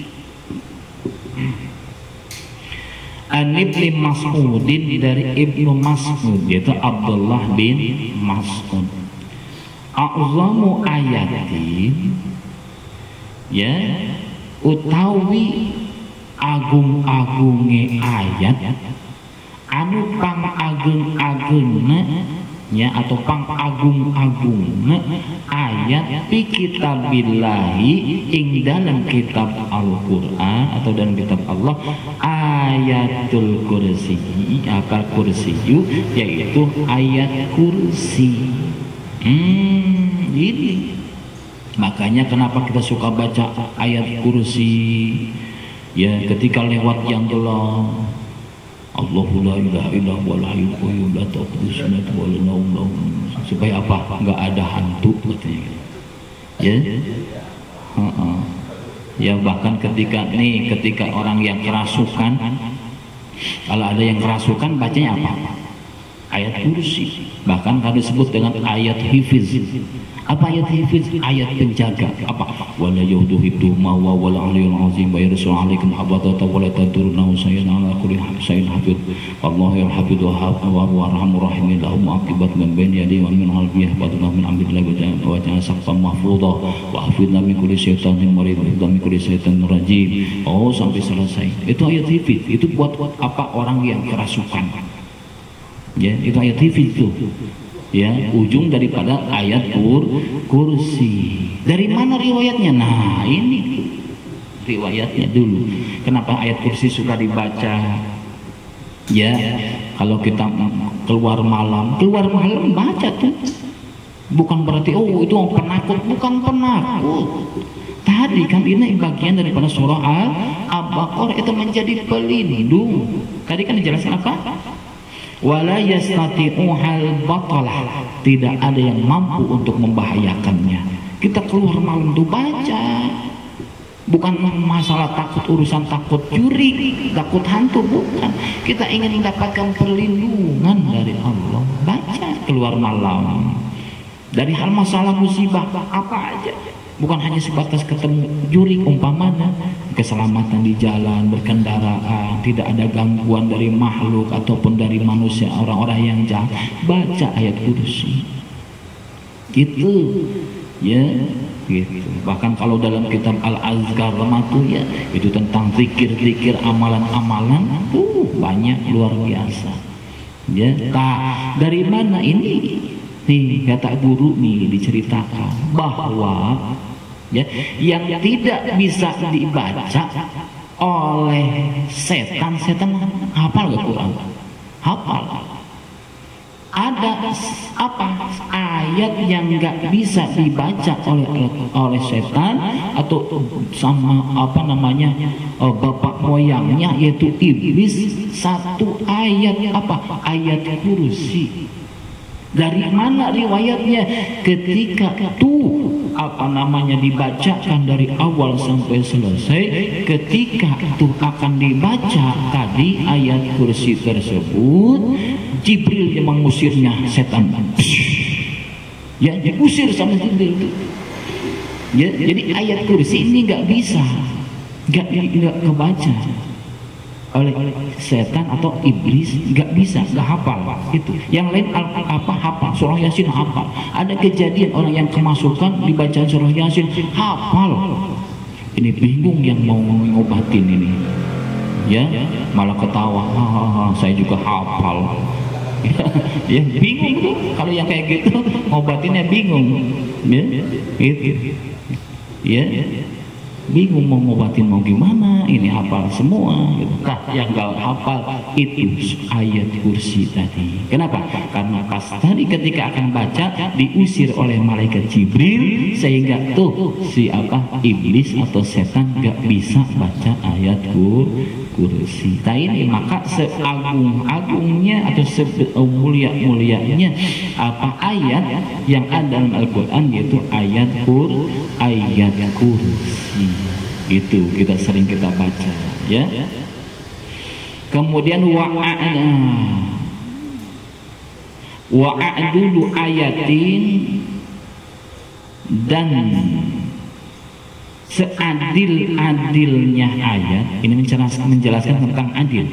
An Ibnu Mas'udin dari Ibnu Mas'ud, yaitu Abdullah bin Mas'ud. A'zamu ayatin, ya, utawi agung-agunge ayat anu pang ageng-agengna ya, atau pang agung-agungna ayat fi kitabillahi ing dalam kitab Al-Qur'an atau dalam kitab Allah, ayatul kursi, apa kursiyu, yaitu ayat kursi. Ini makanya kenapa kita suka baca ayat kursi ya, ketika lewat yang gelap. Allahu la ilaha illa huwal hayyul qayyum la ta'khudhuhu sinatun wa la nawm. Supaya apa? Enggak ada hantu katanya. Ya. Ya bahkan ketika orang yang kerasukan, kalau ada yang kerasukan bacanya apa? Ayat kursi. Bahkan kalau disebut dengan ayat hifiz. Apa ayat hifiz? Ayat penjaga. Apa? Wala yuduhidu mawa wala aliyul azim wa yarsul alaikum habadata wala taduruna sayyidina ala kulli sayyidin hafid. Wallahu yarhafid wa arhamur rahimin lahum akibat min bayni yadi wa min halbihi baduna min amrillah wa ja'ala saqfan mahfudha wa hafidna min kulli syaitanir marid wa min kulli syaitanir rajim. Oh, sampai selesai. Itu ayat hifiz. Itu buat apa? Orang yang kerasukan. Ya, itu ayat hifiz itu. Ya, ujung daripada ayat kursi. Dari mana riwayatnya? Nah, ini riwayatnya dulu. Kenapa ayat kursi suka dibaca? Ya, kalau kita keluar malam baca tuh. Bukan berarti itu penakut, bukan penakut. Tadi kan ini bagian daripada surah Al-Baqarah, itu menjadi pelindung. Tadi kan dijelaskan apa? Wala yastati'uhal batalah, tidak ada yang mampu untuk membahayakannya. Kita keluar malam tuh baca, bukan masalah takut, urusan takut curi, takut hantu, bukan. Kita ingin mendapatkan perlindungan dari Allah, baca keluar malam dari hal masalah musibah apa aja, bukan hanya sebatas ketemu juri, umpamanya keselamatan di jalan berkendaraan, tidak ada gangguan dari makhluk ataupun dari manusia, orang-orang yang jahat, baca ayat kursi gitu ya, gitu. Bahkan kalau dalam kitab Al-Azkar ya, itu tentang zikir-zikir, amalan-amalan banyak, luar biasa ya. Dari mana ini nih, kata guru nih diceritakan bahwa ya, yang tidak bisa dibaca oleh setan hafal gak Quran? Hafal. Ada apa ayat yang nggak bisa dibaca oleh setan atau sama apa namanya bapak moyangnya, yaitu iblis. Satu ayat apa? Ayat kursi. Dari mana riwayatnya? Ketika tuh dibacakan dari awal sampai selesai, ketika tuh akan dibaca tadi ayat kursi tersebut, Jibril yang mengusirnya setan. Ya, diusir sama Jibril. Ya, jadi ayat kursi ini nggak bisa, nggak kebaca oleh setan atau iblis, nggak bisa, nggak hafal itu. Yang lain hafal, surah Yasin hafal. Ada kejadian orang yang kemasukan dibaca surah Yasin hafal. Ini bingung yang mau ngobatin ini, ya malah ketawa, saya juga hafal. Ya bingung tuh kalau yang kayak gitu, ngobatinnya bingung, ya itu, ya. Bingung mau ngobatin mau gimana, ini hafal semua gitu. Nah, yang gak hafal itu ayat kursi tadi. Kenapa? Karena pas tadi ketika akan baca diusir oleh malaikat Jibril, sehingga tuh iblis atau setan gak bisa baca ayat kursi. Nah ini maka seagung-agungnya atau semulia-mulianya ayat yang ada dalam Al-Quran, yaitu ayat kursi. Itu kita sering baca, ya. Kemudian wa'adulu ayatin, dan seadil-adilnya ayat. Ini menjelaskan tentang adil.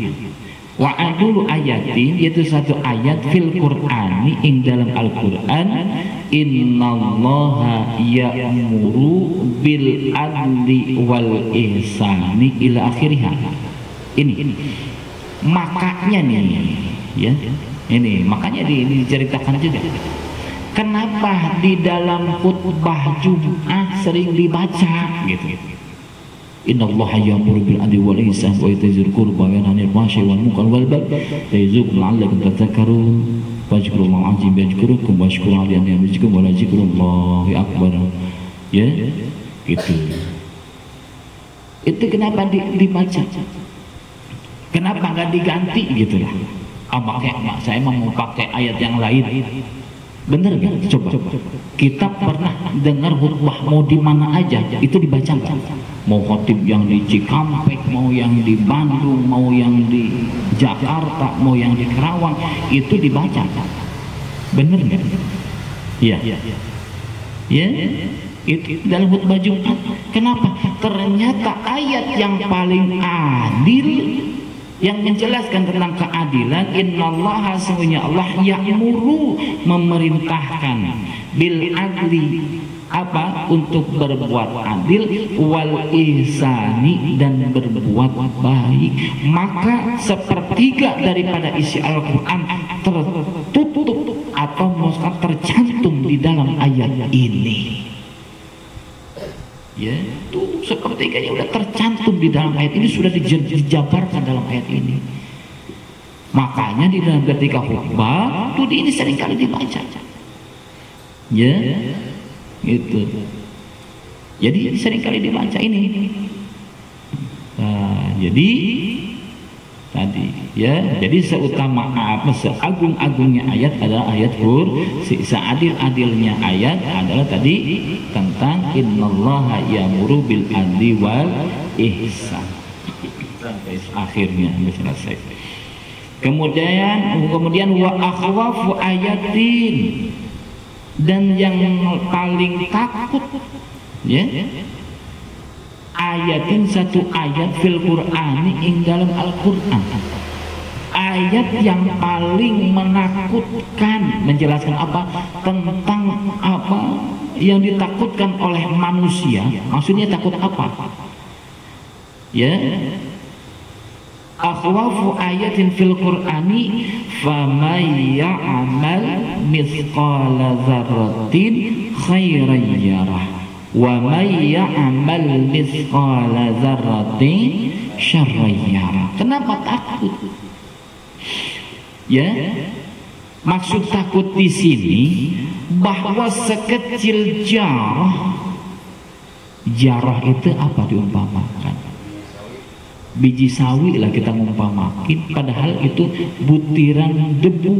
Wa'adulu ayatin, yaitu satu ayat fil Qur'ani, ing dalam Al-Quran, innallaha ya'muru bil adli wal ihsani ila akhiriha. Ini makanya nih, ya. Ini makanya diceritakan juga. Kenapa di dalam khutbah Jumat sering dibaca gitu. Innallaha ya'muru bil adli wal ihsani wa ita'i dzil qurba wa yanha 'anil fahsya'i wal munkari wal baghi ya'izukum la'allakum tadhakkarun. Wajkurullaha azim yajkurukum washkuru 'ala ni'matihi wa la dzikrullahi akbar. Ya, gitu. Itu kenapa dibaca? Kenapa nggak diganti gitu lah? Saya mau pakai ayat yang lain. Bener nggak? Coba. Kita pernah dengar khutbah mau di mana aja itu dibaca nggak? Mau khotib yang di Cikampek, mau yang di Bandung, mau yang di Jakarta, mau yang di Kerawang, itu dibaca. Bener nggak? Iya. Ya. Itu dalam khutbah Jumat. Kenapa? Ternyata ayat yang paling adil, yang menjelaskan tentang keadilan, innallaha, sesungguhnya Allah, ya'muru, memerintahkan, bil adli, untuk berbuat adil, wal ihsani, dan berbuat baik. Maka sepertiga daripada isi Al-Quran tertutup atau tercantum di dalam ayat ini. Ya, itu sepertiganya udah tercantum di dalam ayat ini, sudah dijabarkan dalam ayat ini. Makanya di dalam ketika khutbah tuh ini seringkali dibaca. Ya, itu. Jadi seringkali dibaca ini. Nah, jadi tadi, ya, jadi seagung-agungnya ayat adalah ayat kursi, seadil-adilnya ayat adalah tadi tentang innallaha ya'muru bil adli wal ihsan, sampai akhirnya selesai. Kemudian wa akhwafu ayatin, dan yang paling takut, ya, ayatin, satu ayat fil Qur'ani, ing dalam Al-Quran, ayat yang paling menakutkan, menjelaskan tentang yang ditakutkan oleh manusia. Maksudnya takut apa? Ya, akhwafu ayatin fil Qur'ani faman ya'mal mithqala dzarratin khairan yarah wa may ya'mal mithqala dzarratin syarran yarah. Kenapa takut? Ya, maksud takut di sini bahwa sekecil jarah itu apa diumpamakan? Biji sawi lah kita ngumpamakin, padahal itu butiran debu.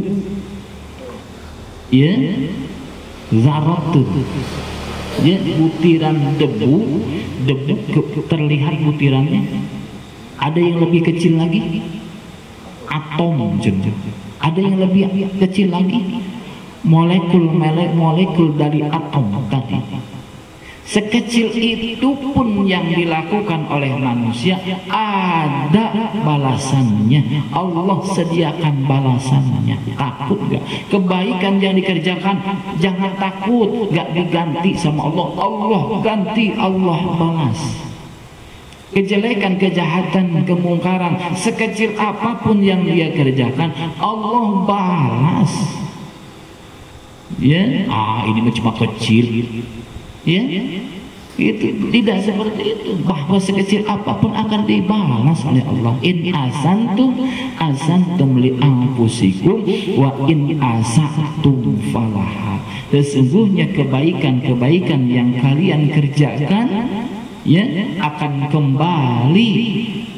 ya, zaratun, ya, butiran debu terlihat butirannya. Ada yang lebih kecil lagi, atom, ada yang lebih kecil lagi, molekul dari atom tadi. Sekecil itu pun yang dilakukan oleh manusia ada balasannya. Allah sediakan balasannya. Takut gak? Kebaikan yang dikerjakan jangan takut, gak diganti sama Allah. Allah ganti, Allah balas. Kejelekan, kejahatan, kemungkaran sekecil apapun yang dia kerjakan, Allah balas. Ya, ini mah cuma kecil. Ya, itu tidak seperti itu, bahwa sekecil apapun akan dibalas oleh Allah. In asantum li anfusikum wa in asatum falaha. Sesungguhnya kebaikan yang kalian kerjakan, ya, akan kembali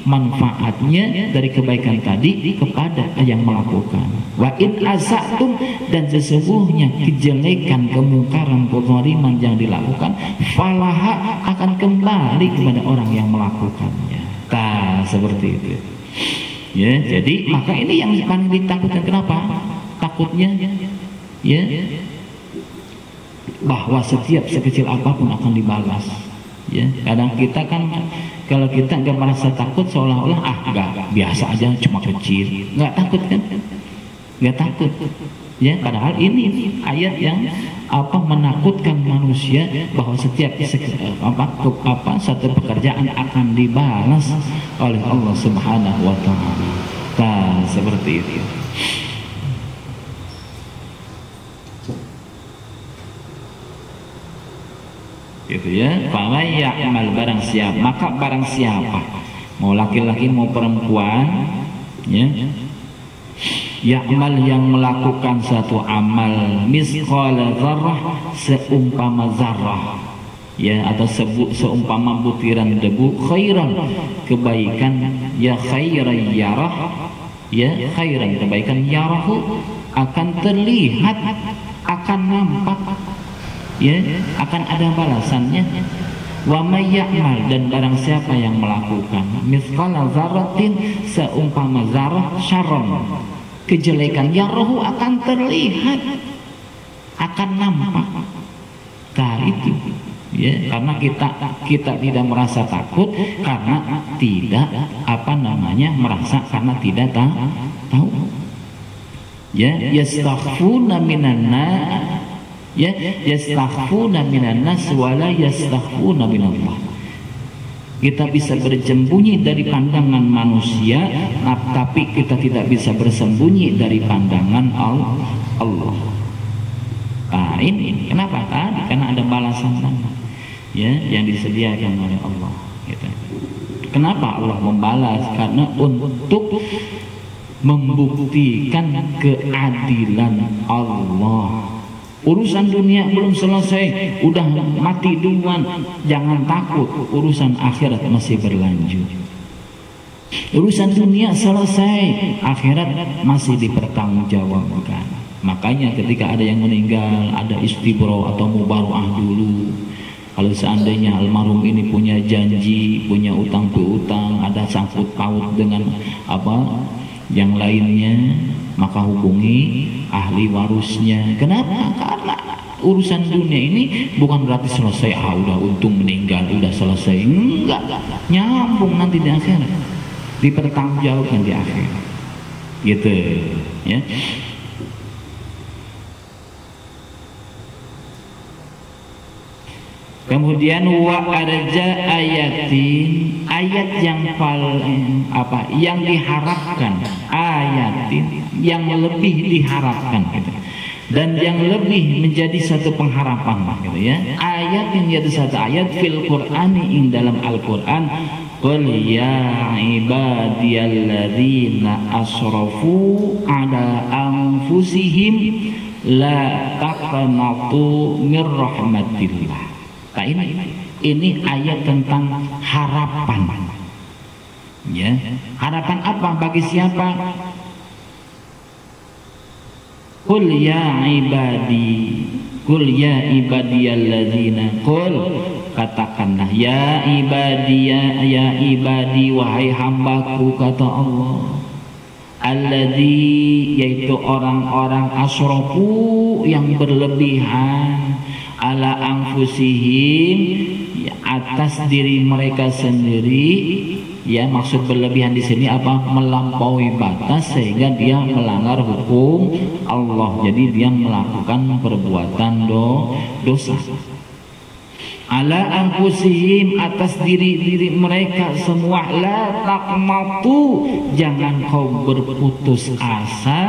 manfaatnya dari kebaikan tadi kepada yang melakukan. Wa in asatum, dan sesungguhnya kejelekan, kemungkaran, kezaliman yang dilakukan, falaha, akan kembali kepada orang yang melakukannya. Seperti itu. Ya, jadi maka ini yang paling ditakutkan. Kenapa? Takutnya, ya, bahwa setiap sekecil apapun akan dibalas. Ya, kadang kita kan kalau kita nggak merasa takut, seolah-olah nggak, biasa aja, cuma kecil, nggak takut kan? Nggak takut. Ya, padahal ini ayat yang menakutkan manusia bahwa setiap satu pekerjaan akan dibalas oleh Allah Subhanahu wa taala. Seperti itu. Gitu ya. Fa ya'mal, barang siapa, maka barang siapa, mau laki-laki mau perempuan, ya, ya'mal, yang melakukan satu amal, misqala dzarrah, seumpama zarrah, ya, atau seumpama butiran debu, khairan, kebaikan, ya, khairan yarah, ya, khairan, kebaikan, yarahu, akan terlihat, akan nampak, ya, akan ada balasannya. Wa may ya'mal, dan barang siapa yang melakukan misqala dzarratin, seumpama zarah, syarran, kejelekan, yarahu, akan terlihat, akan nampak. Itu, ya, karena kita tidak merasa takut karena tidak merasa, karena tidak tahu. Ya, yastakhfuna minan nas, ya, yastakhfuna minan nas wala yastakhfuna minallah. Kita bisa bersembunyi dari pandangan manusia, tapi kita tidak bisa bersembunyi dari pandangan Allah. Ini kenapa? Karena ada balasan, ya, yang disediakan oleh Allah. Gitu. Kenapa Allah membalas? Karena untuk membuktikan keadilan Allah. Urusan dunia belum selesai, udah mati duluan, jangan takut, urusan akhirat masih berlanjut. Urusan dunia selesai, akhirat masih dipertanggungjawabkan. Makanya ketika ada yang meninggal, ada istibro atau mubaruah dulu. Kalau seandainya almarhum ini punya janji, punya utang piutang, ada sangkut paut dengan yang lainnya, maka hubungi ahli warisnya. Kenapa? Karena urusan dunia ini bukan berarti selesai, udah untung meninggal, udah selesai. Enggak, nyambung nanti di akhirat, dipertanggungjawabkan di akhirat. Gitu, ya. Kemudian wa arja ayatin, ayat yang paling yang diharapkan, ayatin yang lebih diharapkan, gitu. Dan yang lebih menjadi satu pengharapan, gitu ya. Ayat yang jadi satu ayat fil Qur'ani, ing dalam Al-Qur'an, qul ya ibadiyalladzina asrafu ala anfusihim la taqnatu mir rahmatillah. Ini ayat tentang harapan, ya. Harapan apa? Bagi siapa? Qul ya ibadi, qul ya ibadiyalladzina, qul katakanlah ya ibadi wahai hambaku, kata Allah, alladzi yaitu orang-orang asrofu yang berlebihan, ala anfusihim atas diri mereka sendiri. Ya, maksud berlebihan di sini apa? Melampaui batas sehingga dia melanggar hukum Allah. Jadi dia melakukan perbuatan dosa. Ala anfusihim atas diri mereka semua. La taqnatu, jangan kau berputus asa,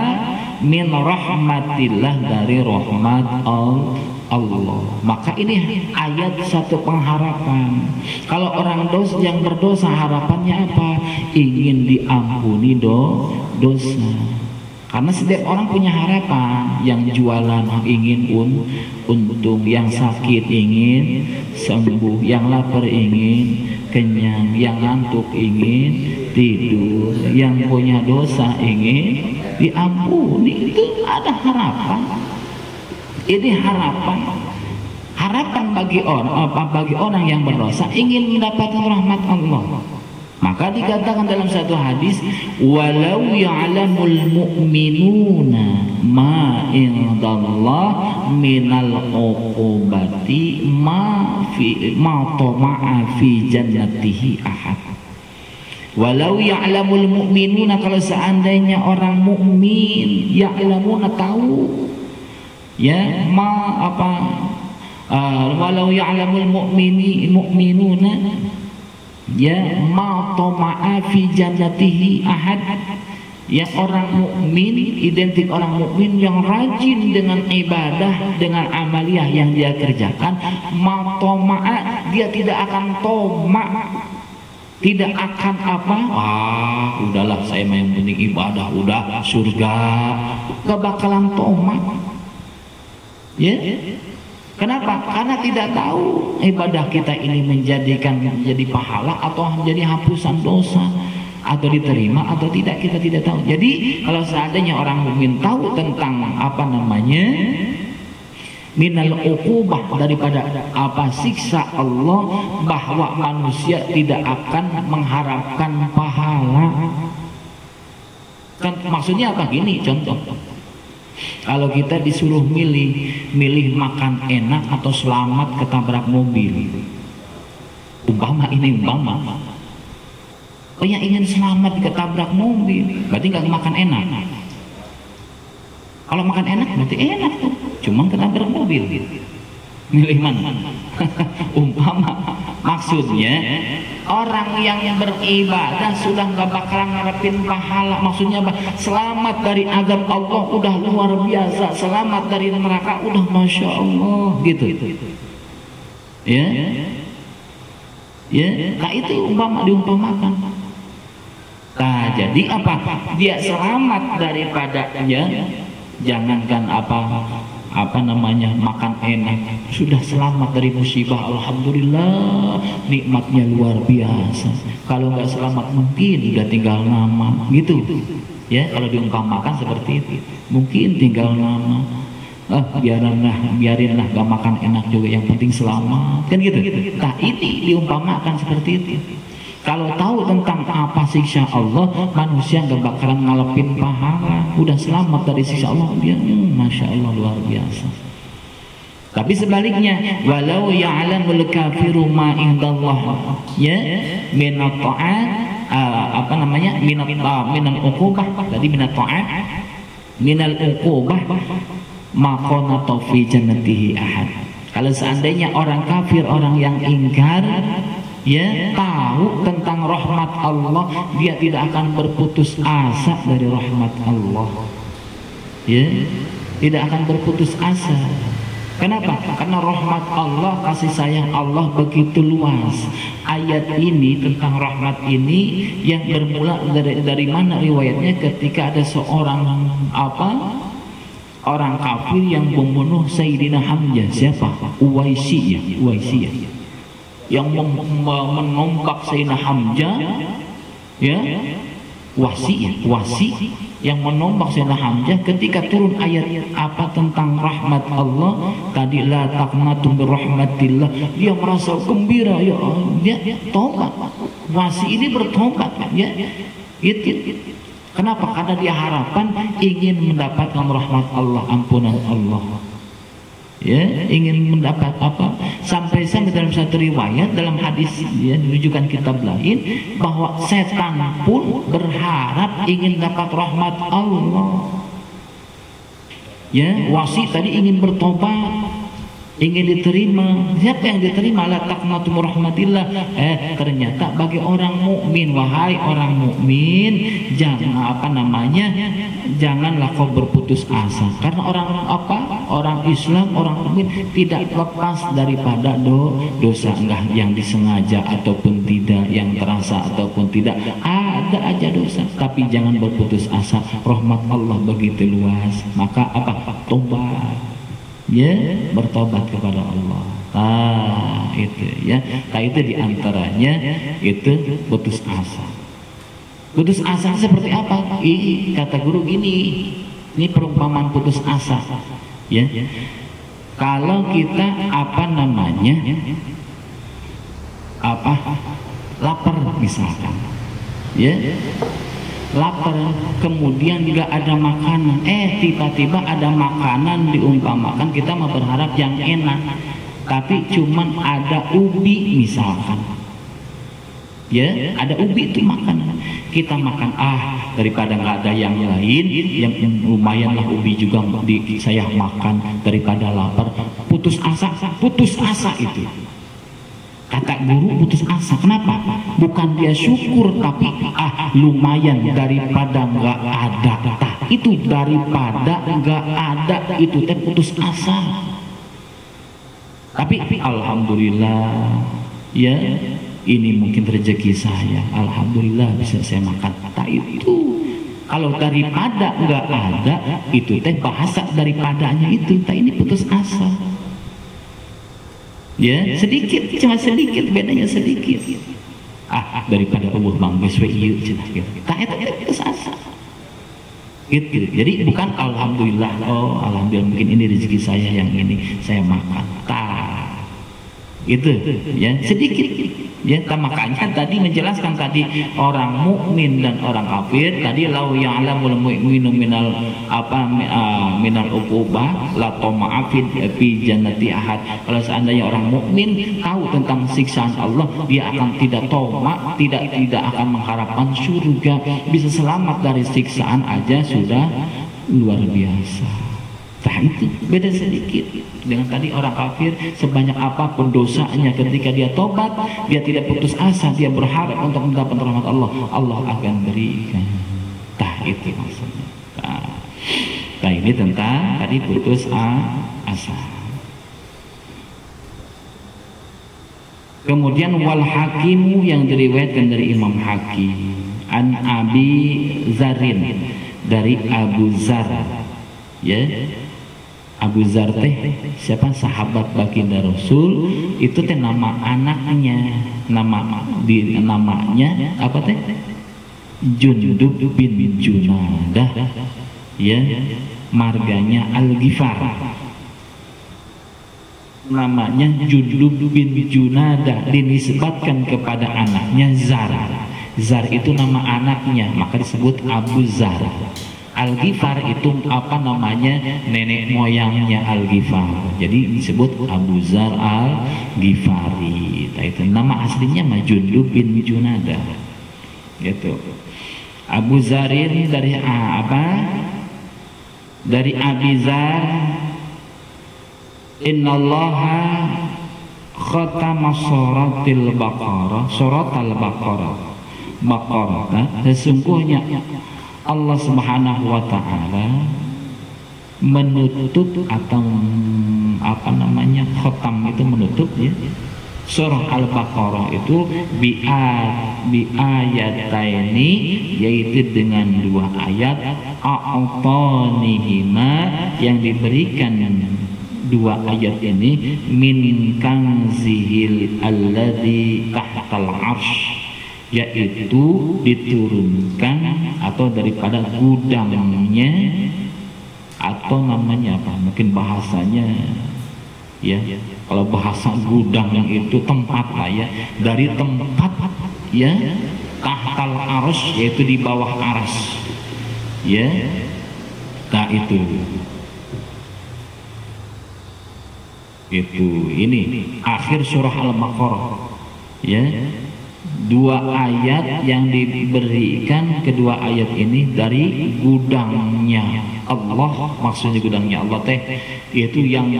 min rahmatillah, dari rahmat Allah. Maka ini ayat satu pengharapan. Kalau orang yang berdosa harapannya apa? Ingin diampuni dosa. Karena setiap orang punya harapan. Yang jualan ingin untung, yang sakit ingin sembuh, yang lapar ingin kenyang, yang ngantuk ingin tidur, yang punya dosa ingin diampuni. Itu ada harapan. Ini harapan bagi orang yang berdosa ingin mendapatkan rahmat Allah. Maka dikatakan dalam satu hadis, walau ya'lamul mu'minuna ma indallah minal uqubati ma tama'a fi jannatihi ahad. Walau ya'lamul mu'minuna, kalau seandainya orang mukmin, ya'lamuna, tahu, ya, walau ya'lamul mu'minuna, ya, ma tama'a fi jannatihi ahad. Ya, orang mukmin identik orang mukmin yang rajin dengan ibadah, dengan amaliyah yang dia kerjakan. Ma tama'a, dia tidak akan tomak, tidak akan udahlah saya mah yang penting ibadah, udah surga, gak bakalan tomak. Ya, kenapa? Karena tidak tahu ibadah kita ini menjadi pahala atau menjadi hapusan dosa, atau diterima atau tidak, kita tidak tahu. Jadi kalau seandainya orang mukmin tahu tentang minal uqubah, daripada siksa Allah, bahwa manusia tidak akan mengharapkan pahala. Kan maksudnya apa? Gini contoh. Kalau kita disuruh milih makan enak atau selamat ketabrak mobil, umpama, oh yang ingin selamat ketabrak mobil berarti nggak makan enak. Kalau makan enak berarti enak tuh, cuma ketabrak mobil. Milih mana? Umpama, maksudnya orang yang beribadah sudah nggak bakalan ngarepin pahala. Maksudnya apa? Selamat dari azab Allah udah luar biasa, selamat dari neraka udah masya Allah, gitu. Ya, nah itu diumpamakan. Nah, jadi apa? Dia selamat daripadanya, jangankan makan enak, sudah selamat dari musibah. Alhamdulillah, nikmatnya luar biasa. Kalau nggak selamat mungkin udah tinggal nama, gitu. Ya, kalau diumpamakan seperti itu, mungkin tinggal nama. Biarinlah gak makan enak juga, yang penting selamat, kan gitu. Nah, ini diumpamakan seperti itu. Kalau tahu tentang apa siksa Allah, manusia gak bakalan ngalapin pahala, udah selamat dari siksa Allah, dia masya Allah luar biasa. Tapi sebaliknya, walau ya'lamul kafiru ma indallah, ya, minat ta'at, minal uqubah, tadi minat ta'at, minal uqubah, maqanata fi jannatihi ahad. Kalau seandainya orang kafir, orang yang ingkar, ya, tahu tentang rahmat Allah, dia tidak akan berputus asa dari rahmat Allah. Ya, tidak akan berputus asa. Kenapa? Karena rahmat Allah, kasih sayang Allah begitu luas. Ayat ini tentang rahmat ini yang bermula dari mana riwayatnya? Ketika ada seorang orang kafir yang membunuh Sayyidina Hamzah. Siapa? Uwaisiyah. Yang menompak Sayyidina Hamzah, ya, wasi yang menombak Sayyidina Hamzah ketika turun ayat apa tentang rahmat Allah tadi, la taqnatu min rahmatillah, dia merasa gembira, ya dia tobat. Wasi ini bertobat ya. Itu kenapa? Karena dia harapan ingin mendapatkan rahmat Allah, ampunan Allah. Ya, ingin mendapat apa? Sampai-sampai dalam satu riwayat dalam hadis ya dirujukan kitab lain bahwa setan pun berharap ingin dapat rahmat Allah. Ya, Wasi tadi ingin bertobat, ingin diterima. Siapa yang diterima? La taqnatu min rahmatillah. Ternyata bagi orang mukmin, wahai orang mukmin, janganlah kau berputus asa. Karena orang Islam, orang mukmin tidak lepas daripada dosa, enggak yang disengaja ataupun tidak, yang terasa ataupun tidak, ada aja dosa. Tapi jangan berputus asa, rahmat Allah begitu luas. Maka tobat. Ya, bertobat kepada Allah. Itu ya. Itu diantaranya itu putus asa. Putus asa seperti apa? Kata guru gini, ini perumpamaan putus asa. Ya, kalau kita lapar misalkan, ya. Lapar, kemudian juga ada makanan, tiba-tiba ada makanan diumpamakan, kita mau berharap yang enak, tapi cuman ada ubi misalkan, ya ada ubi itu makanan, kita makan, daripada nggak ada yang lain, yang lumayan lah ubi juga saya makan daripada lapar. Putus asa itu. Kata guru putus asa. Kenapa? Bukan dia syukur, tapi lumayan daripada nggak ada. Itu daripada nggak ada itu putus asa. Tapi alhamdulillah, ya ini mungkin rezeki saya. Alhamdulillah bisa saya makan. Itu kalau daripada nggak ada itu bahasa daripadanya itu. Ini putus asa. Ya, sedikit, cuma sedikit, bedanya sedikit. Daripada Allah mangges we ieu cenah gitu. Putus asa. Gitu. Jadi bukan alhamdulillah, alhamdulillah mungkin ini rezeki saya yang ini saya makan. Itu ya sedikit. Ya, makanya tadi menjelaskan tadi orang mukmin dan orang kafir tadi, lau ya'lamul mu'minu minal uqubah la tama'a fi jannati ahad. Kalau seandainya orang mukmin tahu tentang siksaan Allah, dia akan tidak tamak, tidak akan mengharapkan surga. Bisa selamat dari siksaan aja sudah luar biasa. Itu beda sedikit dengan tadi orang kafir. Sebanyak apapun dosanya, ketika dia tobat, dia tidak putus asa, dia berharap untuk mendapat rahmat Allah, Allah akan berikan. Itu maksudnya. Ini tentang tadi putus asa. Kemudian wal hakimu yang diriwayatkan dari Imam Hakim an Abi Zarin, dari Abu Zar, ya. Abu Zar siapa? Sahabat baginda Rasul. Itu nama anaknya, namanya apa Jundub bin Junadah, ya, marganya Al-Ghifar. Namanya Jundub bin Junadah, dinisbatkan kepada anaknya Zar. Zar itu nama anaknya, maka disebut Abu Zar. Al-Ghifar itu nenek moyangnya Al-Ghifar, jadi disebut Abu Zar Al-Ghifari. Itu nama aslinya Jundub bin Junadah, gitu. Abu Zarin dari dari Abi Zar, innallaha khatama suratil Baqarah, sesungguhnya Allah Subhanahu wa Ta'ala menutup atau khotam itu menutup, ya, surah Al-Baqarah itu bi ayataini, yaitu dengan dua ayat, a'tanihima, yang diberikan dua ayat ini, min kanzihil alladzi tahtal arsh, yaitu diturunkan atau daripada gudangnya, atau namanya apa, mungkin bahasanya ya, kalau bahasa gudang yang itu tempat lah ya, dari tempat ya tahtal arus, yaitu di bawah aras ya. Nah itu ini akhir surah Al-Baqarah ya. Dua ayat yang diberikan, kedua ayat ini dari gudangnya Allah, maksudnya gudangnya Allah teh itu yang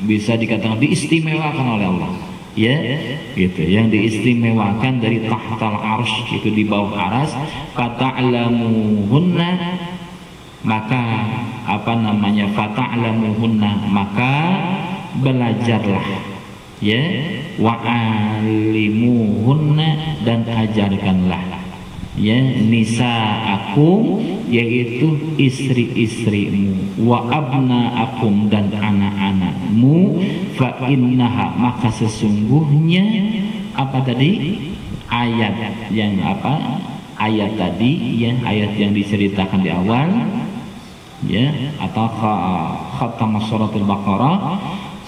bisa dikatakan diistimewakan oleh Allah ya, gitu, yang diistimewakan dari tahtal arsy, itu di bawah aras. Fata'lamuhunna, maka apa namanya, fata'lamuhunna, maka belajarlah ya, wa'alimuhunna, dan ajarkanlah ya, nisa'akum, yaitu istri-istrimu, wa abna'akum, dan anak-anakmu, fa innaha, maka sesungguhnya apa tadi ayat yang apa, ayat tadi ya, ayat yang diceritakan di awal ya, atau khatam suratul Baqarah,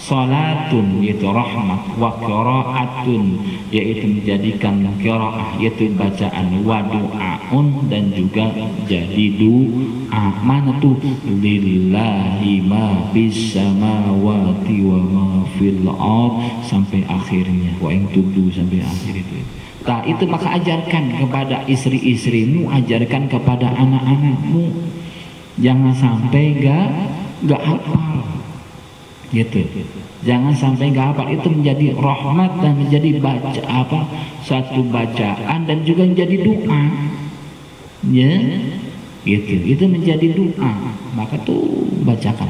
salatun yaitu rahmat, wa qiraatun yaitu menjadikan qiraah yaitu bacaan, wa du'aun, dan juga jadi doa. Mana tuh, lillahi ma fis samawati wa ma fil ard, sampai akhirnya, wa in tubdu, sampai akhir itu. Nah itu maka ajarkan kepada istri-istrimu, ajarkan kepada anak-anakmu, jangan sampai gak hafal gitu, jangan sampai nggak hafal. Itu menjadi rahmat dan menjadi baca apa, satu bacaan dan juga menjadi doa ya, gitu, itu menjadi doa. Maka tuh bacakan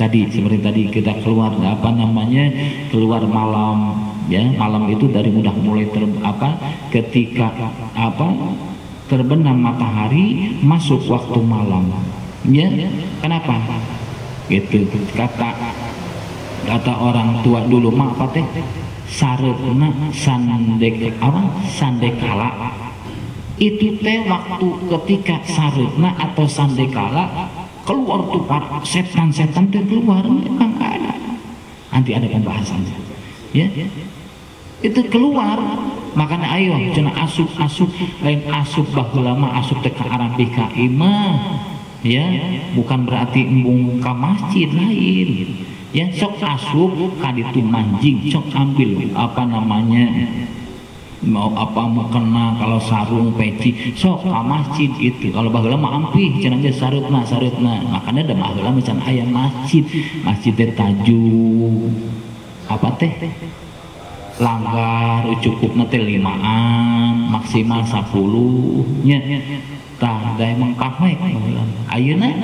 tadi, seperti tadi kita keluar apa namanya, keluar malam ya, malam itu dari udah mulai ketika apa terbenam matahari, masuk waktu malam ya. Kenapa gitu? Kata orang tua dulu mah apa teh, sarepna sandekala, itu teh waktu ketika sarepna atau sandekala keluar tuh para setan-setan teh keluar, memang ada, nanti ada pembahasannya ya, itu keluar. Makanya ayo cenah asup lain asup baheula mah, asup teh ka Arabika imah ya, bukan berarti embung ka masjid, lain ya, sok asup kaditu manjing, sok ambil apa namanya, mau apa mau kena, kalau sarung peci sok ka masjid itu. Kalau baheula mah ampih cenah ge sarutna, makanya da baheula macan aya masjid teh taju apa teh langgar, cukupna teh 5an, maksimal 10 nya. Tah da emang kahwe ayeuna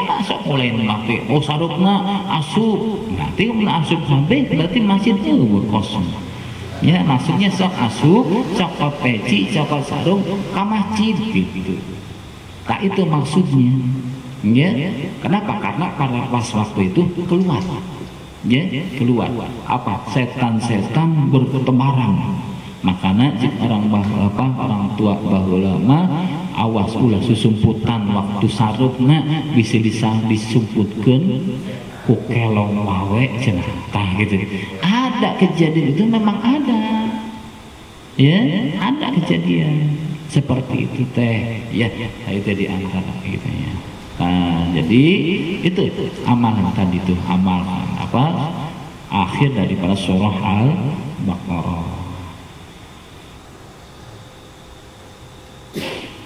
masuk mulai mati, oh sarupna asup, nanti asup sampai berarti masjidnya kosong ya, maksudnya sok asup, sok peci, sok sarung ke masjid gitu. Tak itu maksudnya ya. Kenapa? Karena pada pas waktu itu keluar ya, keluar apa, setan-setan bertebaran. Makanya orang orang tua baheula mah awas ulah susumputan waktu sarupna bisa disumputkeun ku kelong wawe cenah tah gitu. Ada kejadian itu, memang ada ya, ada kejadian seperti itu teh ya, itu di antara gitu ya. Nah jadi itu amalan tadi tuh, amalan apa akhir daripada surah Al-Baqarah.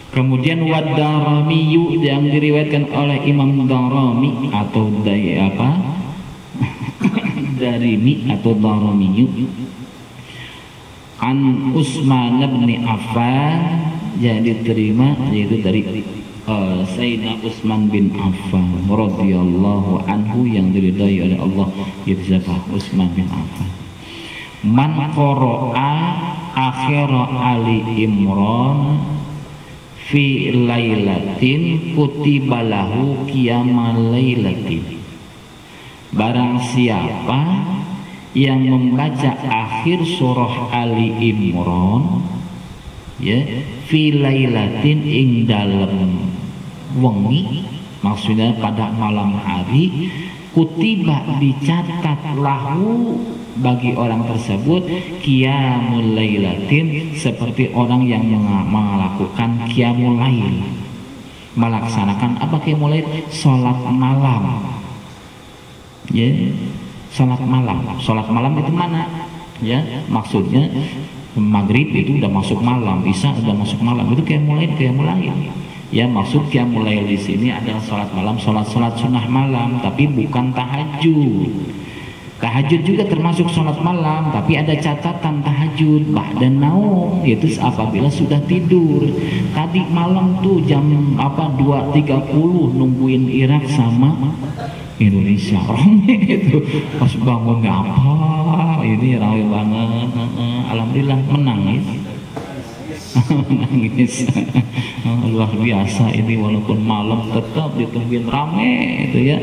Kemudian Wad-Daramiyu, yang diriwayatkan oleh Imam Darami atau Darimi atau Daramiyu, an Utsman bin Affan, yang diterima yaitu dari Sayyidina Utsman bin Affan radhiyallahu anhu, yang diridhai oleh Allah, yaitu siapa? Utsman bin Affan. Man qara'a akhir Ali Imran fi lailatin kutiba lahu qiyamal lailatin. Barang siapa yang membaca akhir surah Ali Imran ya, fi lailatin ing dalem wengi, maksudnya pada malam hari, kutiba dicatat lahu bagi orang tersebut qiyamul lailatin, seperti orang yang melakukan qiyamul lail, melaksanakan apa qiyamul lail? Salat malam, ya, salat malam. Salat malam itu mana, ya, maksudnya maghrib itu udah masuk malam, isya udah masuk malam, itu qiyamul lail. Ya, maksud qiyamul lail di sini adalah salat malam, salat sunnah malam, tapi bukan tahajud. Tahajud juga termasuk salat malam, tapi ada catatan tahajud ba'dan naum, yaitu apabila sudah tidur. Tadi malam tuh jam 2.30 nungguin Irak sama Indonesia, rame itu. Pas bangun apa? Ini rame banget. Alhamdulillah menangis. Menangis. Luar biasa ini, walaupun malam tetap ditungguin rame itu ya.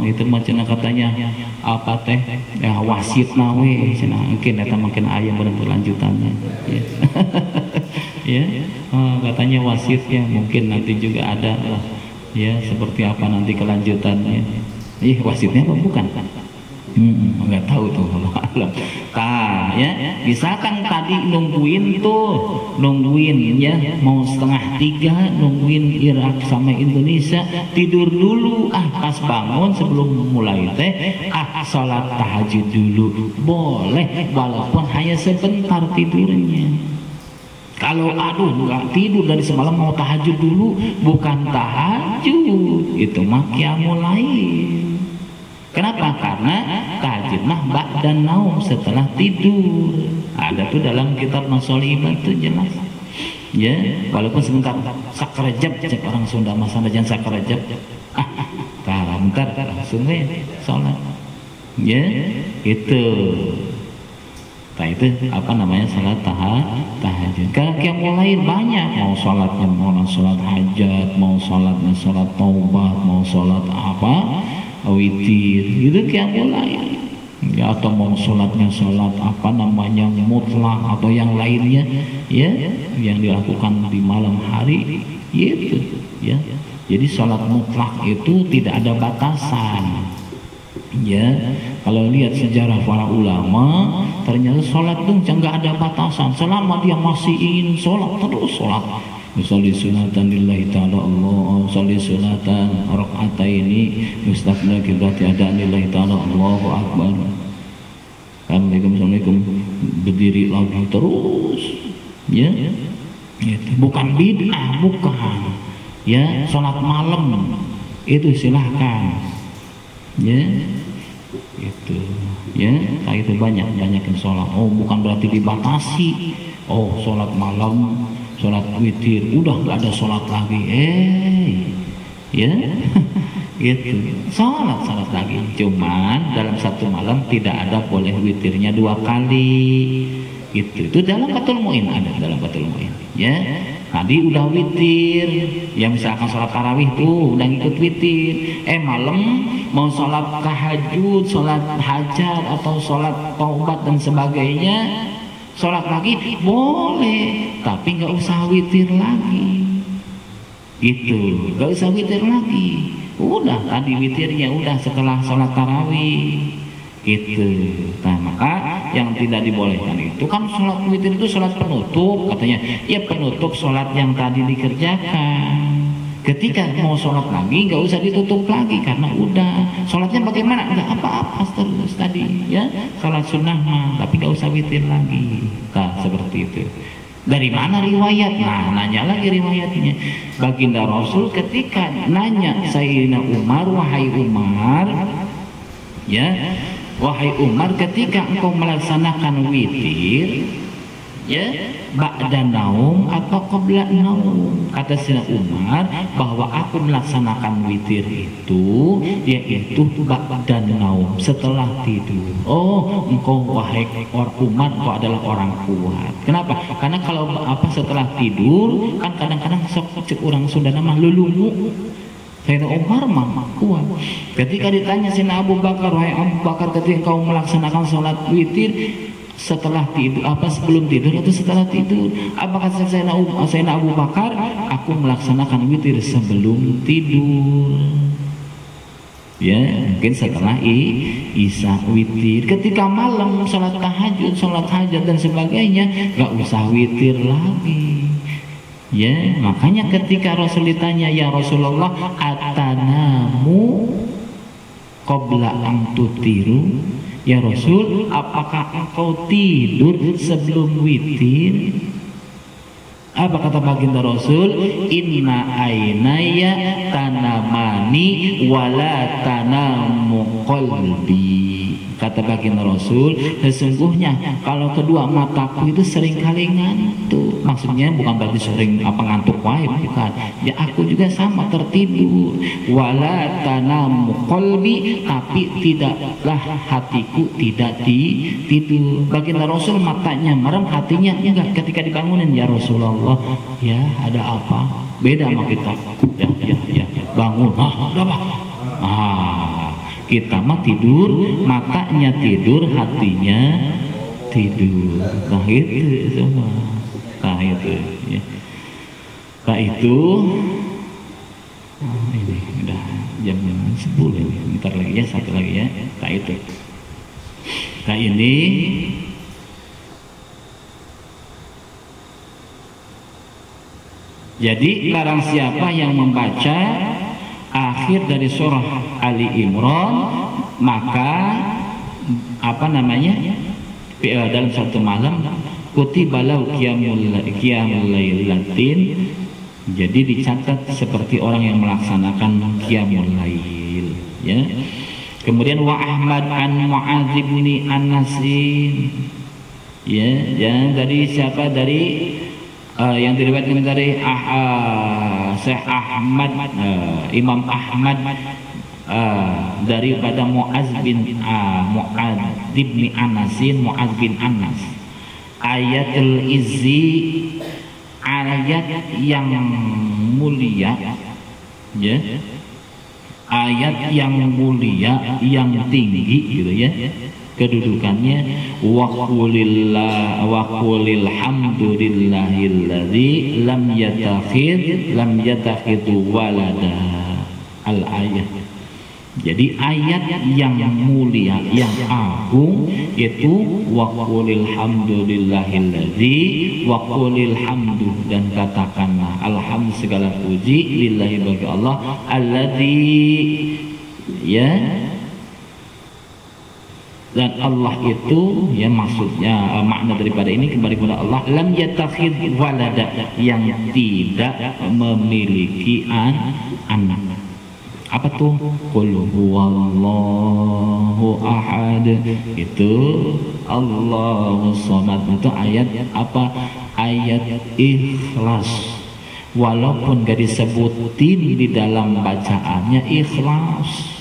Itu macam katanya apa teh ya, wasit nawe mungkin eta makin ayam berlanjutannya ya. Ya, katanya wasit ya, mungkin nanti juga ada lah ya, seperti apa nanti kelanjutannya. Wasitnya apa bukan? Nggak tahu tuh. Nah, ya, misalkan tadi nungguin ya, mau 2:30 nungguin Irak sama Indonesia, tidur dulu, pas bangun sebelum mulai teh, sholat tahajud dulu, boleh, walaupun hanya sebentar tidurnya. Kalau nggak tidur dari semalam mau tahajud dulu, bukan tahajud, itu mah qiyamul lail. Kenapa? Karena tahajud mah ba'dan naum, setelah tidur. Ada tuh dalam kitab Masholihibah itu jelas. Ya, walaupun sebentar, sakrajab, cek orang Sunda masa jangan sakrajab. Bentar, langsung ya sholat. Ya, itu. Nah, itu apa namanya, salat tahajud. Kalau qiyamul lail banyak, mau sholatnya mau sholat hajat, mau sholatnya sholat taubat, mau sholat apa, witir, itu qiyamul lail. Ya, atau mau sholatnya sholat apa namanya mutlak atau yang lainnya, ya, yang dilakukan di malam hari, gitu, ya. Jadi sholat mutlak itu tidak ada batasan. Ya, kalau lihat sejarah para ulama, ternyata sholat itu nggak ada batasan. Selama dia masih ingin sholat, terus sholat. Usolli sunatan lillahi ta'ala Allah, usolli sunatan raka'ataini mustaqbil kiblati adaan lillahi ta'ala Allahu akbar. Assalamualaikum, berdiri lagi terus. Ya, itu bukan bid'ah, bukan. Ya, sholat malam itu silahkan. Ya, itu ya, itu banyak yang sholat. Bukan berarti dibatasi. Sholat malam, sholat witir, udah nggak ada sholat lagi. Ya, gitu. Sholat lagi. Cuman dalam satu malam tidak ada boleh witirnya 2 kali. Itu dalam Fathul Mu'in, ada dalam Fathul Mu'in. Ya. Tadi udah witir, ya misalkan sholat tarawih tuh udah ngikut witir, malam mau sholat tahajud, sholat hajat atau sholat taubat dan sebagainya, sholat lagi boleh, tapi nggak usah witir lagi, gitu, nggak usah witir lagi, udah tadi witirnya udah setelah sholat tarawih. Gitu. Nah, maka yang tidak dibolehkan itu kan sholat witir itu sholat penutup, katanya. Ya, penutup sholat yang tadi dikerjakan. Ketika mau sholat lagi nggak usah ditutup lagi karena udah sholatnya bagaimana, nggak apa-apa terus tadi ya, sholat sunnah mah, tapi nggak usah witir lagi. Nah, seperti itu. Dari mana riwayat? Nah, nanya lagi riwayatnya. Baginda Rasul ketika nanya Sayyidina Umar, wahai Umar, ya, wahai Umar, ketika engkau melaksanakan witir, ya, ba'da naum atau qabla naum, kata Sayyidina Umar bahwa aku melaksanakan witir itu yaitu ba'da naum, setelah tidur. Engkau wahai Umar, engkau adalah orang kuat. Kenapa? Karena kalau setelah tidur kan kadang-kadang sok orang Sunda nama lulumu. Sayyidina Umar mah kuat. Ketika ditanya Sayyidina Abu Bakar, wahai Abu Bakar, ketika engkau melaksanakan sholat witir, setelah tidur, apa sebelum tidur atau setelah tidur? Apa kata Sayyidina Abu Bakar? Aku melaksanakan witir sebelum tidur. Ya, mungkin setelah isya witir. Ketika malam sholat tahajud, sholat hajat dan sebagainya, nggak usah witir lagi. Ya, makanya ketika Rasul ditanya, ya Rasulullah, atanamu qabla an tutiru? Ya Rasul, apakah engkau tidur sebelum witir? Apa kata baginda Rasul? Inna ainaya tanamani wala tanamu qalbi. Kata baginda Rasul, sesungguhnya kalau kedua mataku itu sering kali ngantuk. Maksudnya bukan berarti sering ngantuk wae, bukan. Ya aku juga sama tertidur. Wala tanamu qalbi, tapi tidaklah hatiku tidak tidur. Baginda Rasul matanya merem, hatinya enggak. Ketika dibangunin, ya Rasulullah, ya ada apa? Beda sama kita. Ya bangun. Ada apa? Kita mah tidur, matanya tidur, hatinya tidur. Nah itu semua. Nah itu ya. Nah itu ini udah jam 10 ini. Bentar lagi ya, satu lagi ya. Nah itu. Nah ini jadi barang siapa yang membaca akhir dari surah Ali Imran, maka dalam satu malam kutiba lahu qiyamul lailatin, jadi dicatat seperti orang yang melaksanakan qiyamul lail ya. Kemudian wa Ahmad an Mu'adz bin Anasin ya, dari siapa? Dari yang diriwayatkan dari Syekh Ahmad, Imam Ahmad, daripada Mu'adz bin Anasin, Mu'adz bin Anas. Ayatul izzi, ayat yang mulia ya, ayat yang mulia, yang tinggi gitu ya kedudukannya. Wa qulil hamdulillahilladzi lam yattakhidhu walada. Al ayat. Jadi ayat yang mulia, yang agung itu wa qulil hamdulillahilladzi, wa qulil hamdu, dan katakanlah alhamd segala puji lillahi bagi Allah, alladzi ya, dan Allah itu ya, maksudnya makna daripada ini kembali kepada Allah, lam yattakhidh walada, yang tidak memiliki anak. Apa tuh? Qul huwallahu ahad, itu Allahus samad. Itu ayat apa? Ayat ikhlas. Walaupun gak disebutin di dalam bacaannya ikhlas.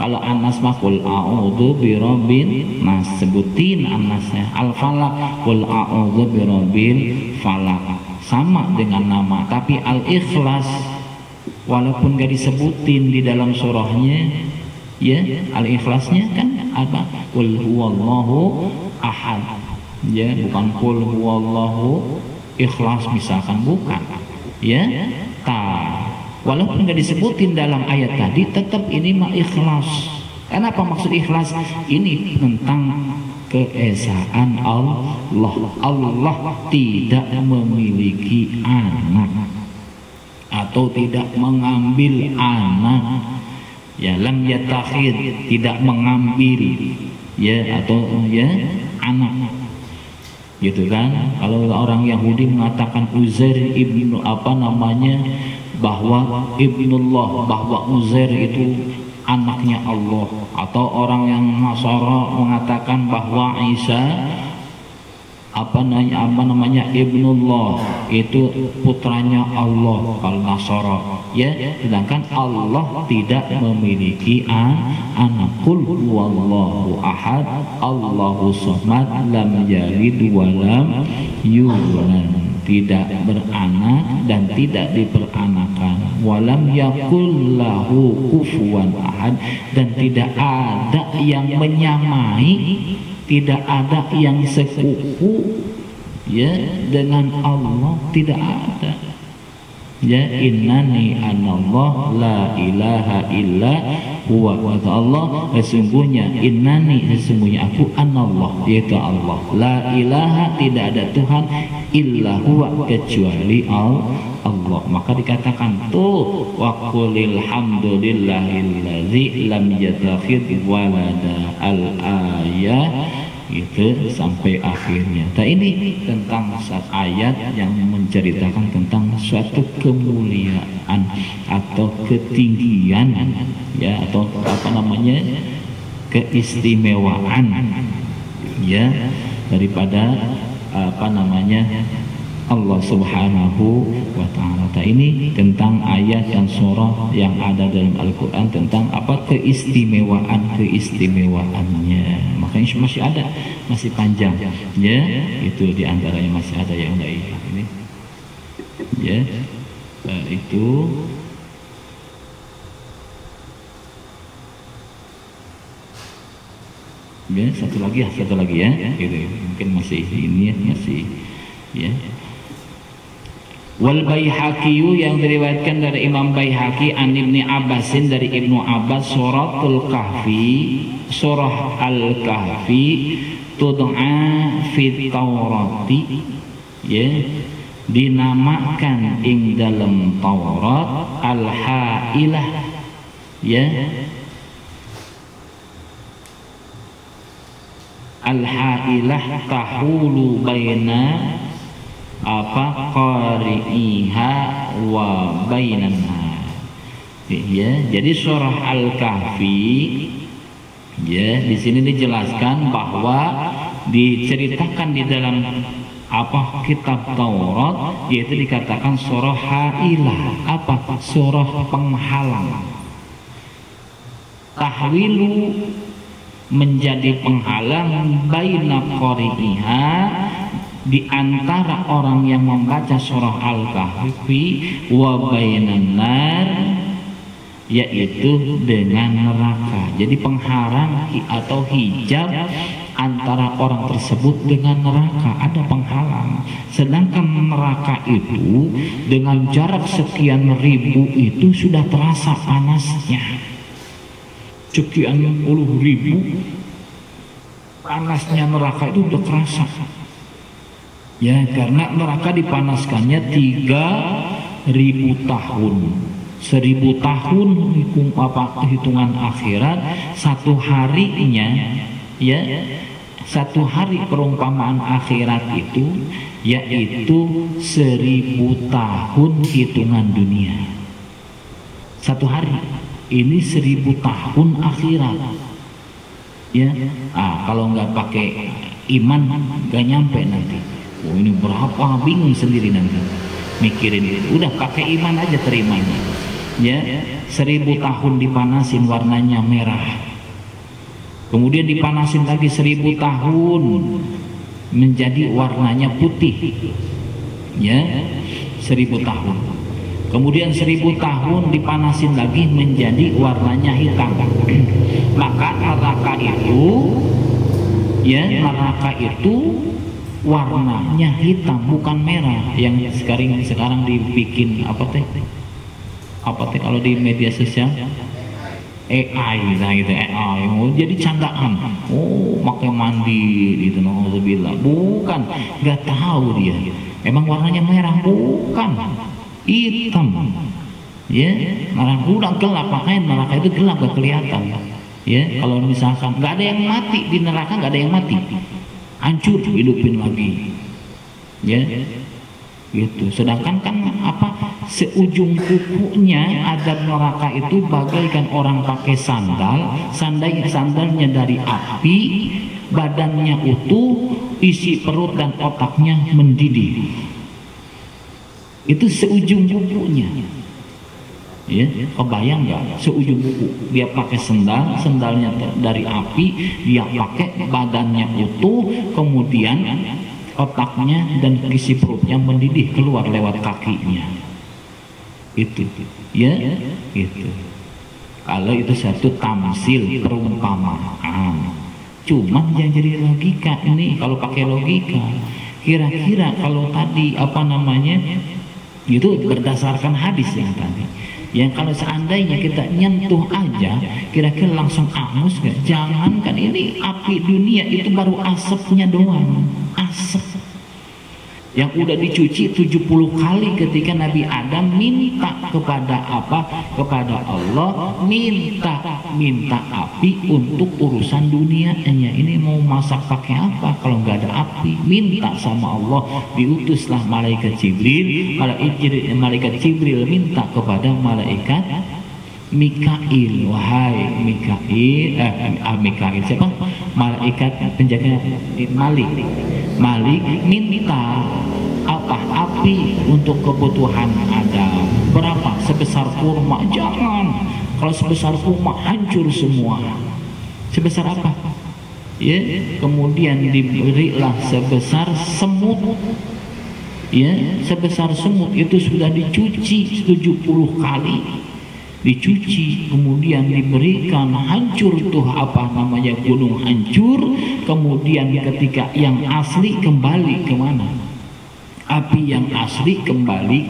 Kalau Anas mah qul a'udzu birabbin nas, sebutin Anasnya. Al-Falaq qul a'udzu birabbil falaq, sama dengan nama. Tapi Al-Ikhlas walaupun gak disebutin di dalam surahnya ya, Al-Ikhlasnya kan apa? Qul huwallahu ahad ya, bukan qul huwallahu ikhlas misalkan, bukan ya. Walaupun nggak disebutin dalam ayat tadi, tetap ini mah ikhlas. Kenapa maksud ikhlas? Ini tentang keesaan Allah. Allah tidak memiliki anak atau tidak mengambil anak. Ya, lam yattakhid, tidak mengambil ya, atau ya anak. Gitu kan? Kalau orang Yahudi mengatakan Uzair ibnu bahwa ibnullah, bahwa Uzair itu anaknya Allah, atau orang yang Nasara mengatakan bahwa Isa ibnullah, itu putranya Allah kalau Nasara ya. Sedangkan Allah tidak memiliki anak. Qul huwallahu ahad Allahus samad lam yalid wa lam yulad, tidak beranak dan tidak diperanakan. Walam yakul lahu kufuwan ahad, dan tidak ada yang menyamai tidak ada yang sekufu ya dengan Allah, tidak ada. Ya, innani anallah la ilaha illa huwa, kata Allah, sesungguhnya innani, sesungguhnya aku, anallah, yaitu Allah, la ilaha, tidak ada Tuhan, illa huwa, kecuali Allah. Maka dikatakan tuh, wa qulil hamdulillahilladzi lam yattakhidh walada, al-ayah, itu sampai akhirnya. Nah, ini tentang ayat yang menceritakan tentang suatu kemuliaan atau ketinggian ya, atau apa namanya, keistimewaan ya daripada apa namanya Allah Subhanahu wa ta'ala. Nah, ini tentang ayat dan surah yang ada dalam Al-Quran tentang apa keistimewaannya. Makanya masih ada, masih panjang ya, itu diantaranya masih ada yang lain ini ya. Itu ya, satu lagi ya gitu. Mungkin masih ini ya, masih ya. Wal Baihaqi, yang diriwayatkan dari Imam Baihaqi an Ibni Abbasin, dari Ibnu Abbas, suratul Kahfi, surah Al-Kahfi, tud'a fi Taurati ya, dinamakan ing dalam Taurat al-hailah ya, al-hailah tahulu baina apa qari'iha wa bainanha ya. Jadi surah Al-Kahfi ya, di sini dijelaskan bahwa diceritakan di dalam apa kitab Taurat, yaitu dikatakan surah hailah, apa surah penghalang, tahwilu menjadi penghalang, baina qari'iha, di antara orang yang membaca surah Al-Kahfi, wa bainan nar, yaitu dengan neraka. Jadi penghalang atau hijab antara orang tersebut dengan neraka, ada penghalang. Sedangkan neraka itu dengan jarak sekian ribu itu sudah terasa panasnya, sekian puluh ribu panasnya neraka itu sudah terasa ya, karena neraka dipanaskannya 3.000 tahun. 1.000 tahun hitungan akhirat, satu harinya ya, satu hari perumpamaan akhirat itu yaitu 1.000 tahun hitungan dunia. Satu hari ini 1.000 tahun akhirat ya. Kalau nggak pakai iman nggak nyampe nanti. Oh, ini berapa, bingung sendiri nanti mikirin itu. Udah pakai iman aja terimanya ya. 1.000 tahun dipanasin warnanya merah, kemudian dipanasin lagi 1.000 tahun menjadi warnanya putih ya, 1.000 tahun. Kemudian 1.000 tahun dipanasin lagi menjadi warnanya hitam. Maka neraka itu ya, neraka itu warnanya hitam, bukan merah yang sekarang dibikin apa teh kalau di media sosial AI gitu, AI jadi candaan. Oh, pakai mandi gitu, nauzubillah. Bukan, nggak tahu dia emang warnanya merah, bukan, hitam ya. Neraka udah gelap, makanya neraka itu gelap, gak kelihatan ya. Kalau misalkan nggak ada yang mati di neraka, nggak ada yang mati, hancur hidupin lagi ya gitu. Sedangkan kan apa, seujung kukunya azab neraka itu bagaikan orang pakai sandalnya dari api, badannya utuh, isi perut dan otaknya mendidih. Itu seujung kukunya ya, kebayang nggak? Seujung kuku dia pakai sendalnya dari api, dia pakai badannya utuh, kemudian otaknya dan isi perutnya mendidih keluar lewat kakinya. Itu ya, itu kalau itu satu tamsil, perumpamaan Cuma yang jadi logika ini, kalau pakai logika, kira-kira kalau tadi apa namanya itu berdasarkan hadis yang tadi, yang kalau seandainya kita nyentuh aja kira-kira langsung angus gak? Jangankan ini api dunia, itu baru asapnya doang, asap yang udah dicuci 70 kali ketika Nabi Adam minta kepada apa? Kepada Allah, minta api untuk urusan dunianya. Ini mau masak pakai apa kalau nggak ada api? Minta sama Allah, diutuslah malaikat Jibril. Malaikat Jibril minta kepada malaikat Mikail, wahai Mikail, Mikail siapa? Malaikat penjaga Malik minta apa? Api untuk kebutuhan Adam. Berapa? Sebesar kurma. Jangan, kalau sebesar kurma hancur semua. Sebesar apa? Ya, kemudian diberilah sebesar semut. Ya, sebesar semut itu sudah dicuci 70 kali. Dicuci, kemudian diberikan, hancur tuh apa namanya, gunung hancur. Kemudian ketika yang asli kembali kemana? Api yang asli kembali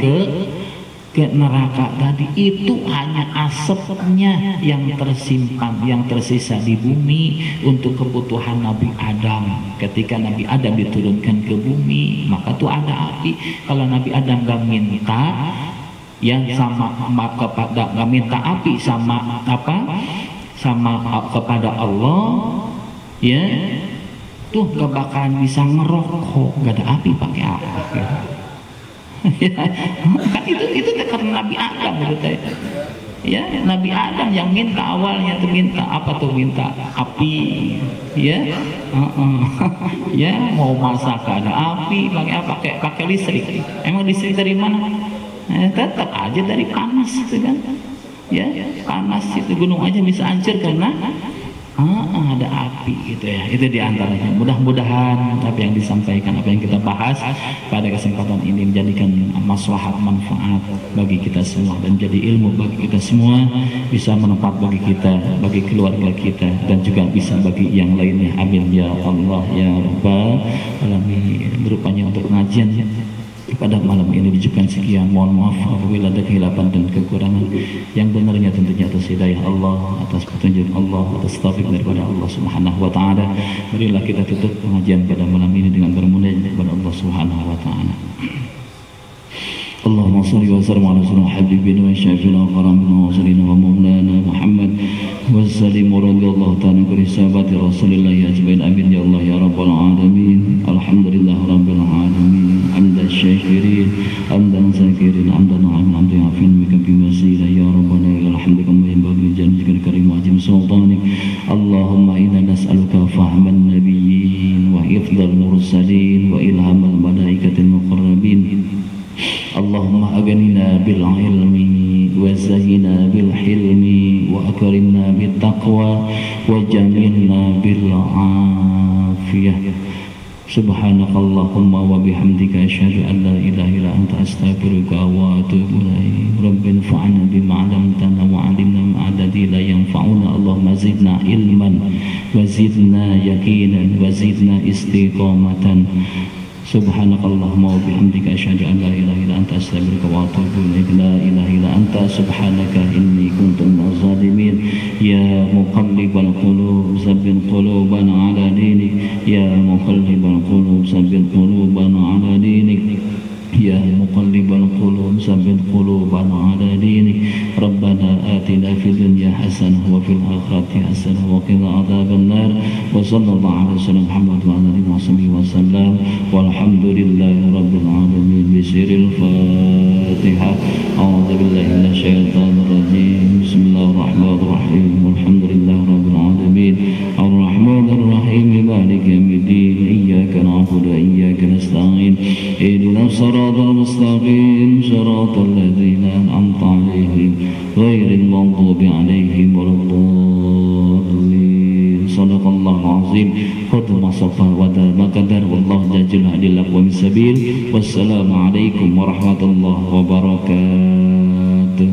ke neraka tadi. Itu hanya asapnya yang tersimpan, yang tersisa di bumi untuk kebutuhan Nabi Adam. Ketika Nabi Adam diturunkan ke bumi, maka tuh ada api. Kalau Nabi Adam gak minta yang sama kepada, nggak minta api sama apa, sama kepada Allah, ya tuh gak bakalan bisa ngerokok. Gak ada api pakai apa gitu. Kan itu karena Nabi Adam gitu ya. Nabi Adam yang minta awalnya tuh minta apa tuh, minta api ya. Ya mau masak ada api, pakai apa? Pakai listrik. Emang listrik dari mana? Tetap aja dari panas itu kan ya, panas itu, gunung aja bisa hancur karena ada api gitu ya. Itu diantaranya. Mudah-mudahan apa yang disampaikan, apa yang kita bahas pada kesempatan ini menjadikan maslahat, manfaat bagi kita semua, dan jadi ilmu bagi kita semua, bisa bermanfaat bagi kita, bagi keluarga kita, dan juga bisa bagi yang lainnya. Amin ya Allah ya Rabbal Alamin. Berupanya untuk pengajian pada malam ini diucapkan sekian. Mohon maaf apabila ada kehilapan dan kekurangan. Yang benarnya tentunya atas hidayah Allah, atas petunjuk Allah, atas taufik daripada Allah Subhanahu wa taala. Marilah kita tutup pengajian pada malam ini dengan bermunajat kepada Allah Subhanahu wa taala. Allahumma shalli wa sallim ala sayyidina habibina wa syafiina wa qaramina wa salina wa maulana Muhammad wa sallim wa radiyallahu ta'ala an sahabati Rasulillah ajmain. Amin ya Allah ya rabbal alamin. Alhamdulillah rabbil alamin. Hamdan syakirin, hamdan zakirin, hamdan na'im, hamdan ya'fin bika bimasila ya rabbana ilal hamdu kama yanbaghi li jalali karim wa azim sultanik. Allahumma inna nas'aluka fahman nabiyyin wa hifdzal mursalin wa ilhamal malaikatil muqarrabin. Allahumma aghnina bil ilmi wa zayyina bil hilmi wa akrimna bit taqwa wa jamilna bil afiyah. Subhanakallahumma wa bihamdika asyhadu an la ilaha illa anta astaghfiruka wa atubu ilaik. Rabbi anfa'na bima 'allamtana wa 'allimna ma la yanfa'una. Allahumma zidna ilman wa zidna yaqinan wa zidna istiqamatan. Subhanakallahumma wa bihamdika asyhadu an la ilaha illa anta astaghfiruka wa atubu ilaik. La ilaha illa anta subhanaka inni kuntu minaz zalimin. Ya muqallibal qulub tsabbit qulubana ala dinik. Ya muqallibal qulub tsabbit qulubana ala dinik. Ya muqallibal qulub tsabbit qulubana ala dinik. Rabbana atina fid dunya hasanah wa fil akhirati hasanah wa qina adzaban nar. Wa sallallahu ala sayyidina Muhammad wa ala alihi wa sallam. Walhamdulillahi rabbil alamin. Bisiril Fatihah. A'udzu billahi minasyaitonir rajim. Bismillahirrahmanirrahim. Walhamdulillahi rabbil alamin. Arrahmanir rahim. Maliki yaumiddin. Iyyaka na'budu wa iyyaka nasta'in. Ihdinas siratal mustaqim. Siratal ladzina an'amta 'alaihim ghairil maghdubi 'alaihim waladdallin. Shadaqallahul azim. Khatama safa wa dama qadar. Wallahu jazil adil aqwam sabil. Wassalamu alaikum warahmatullahi wabarakatuh.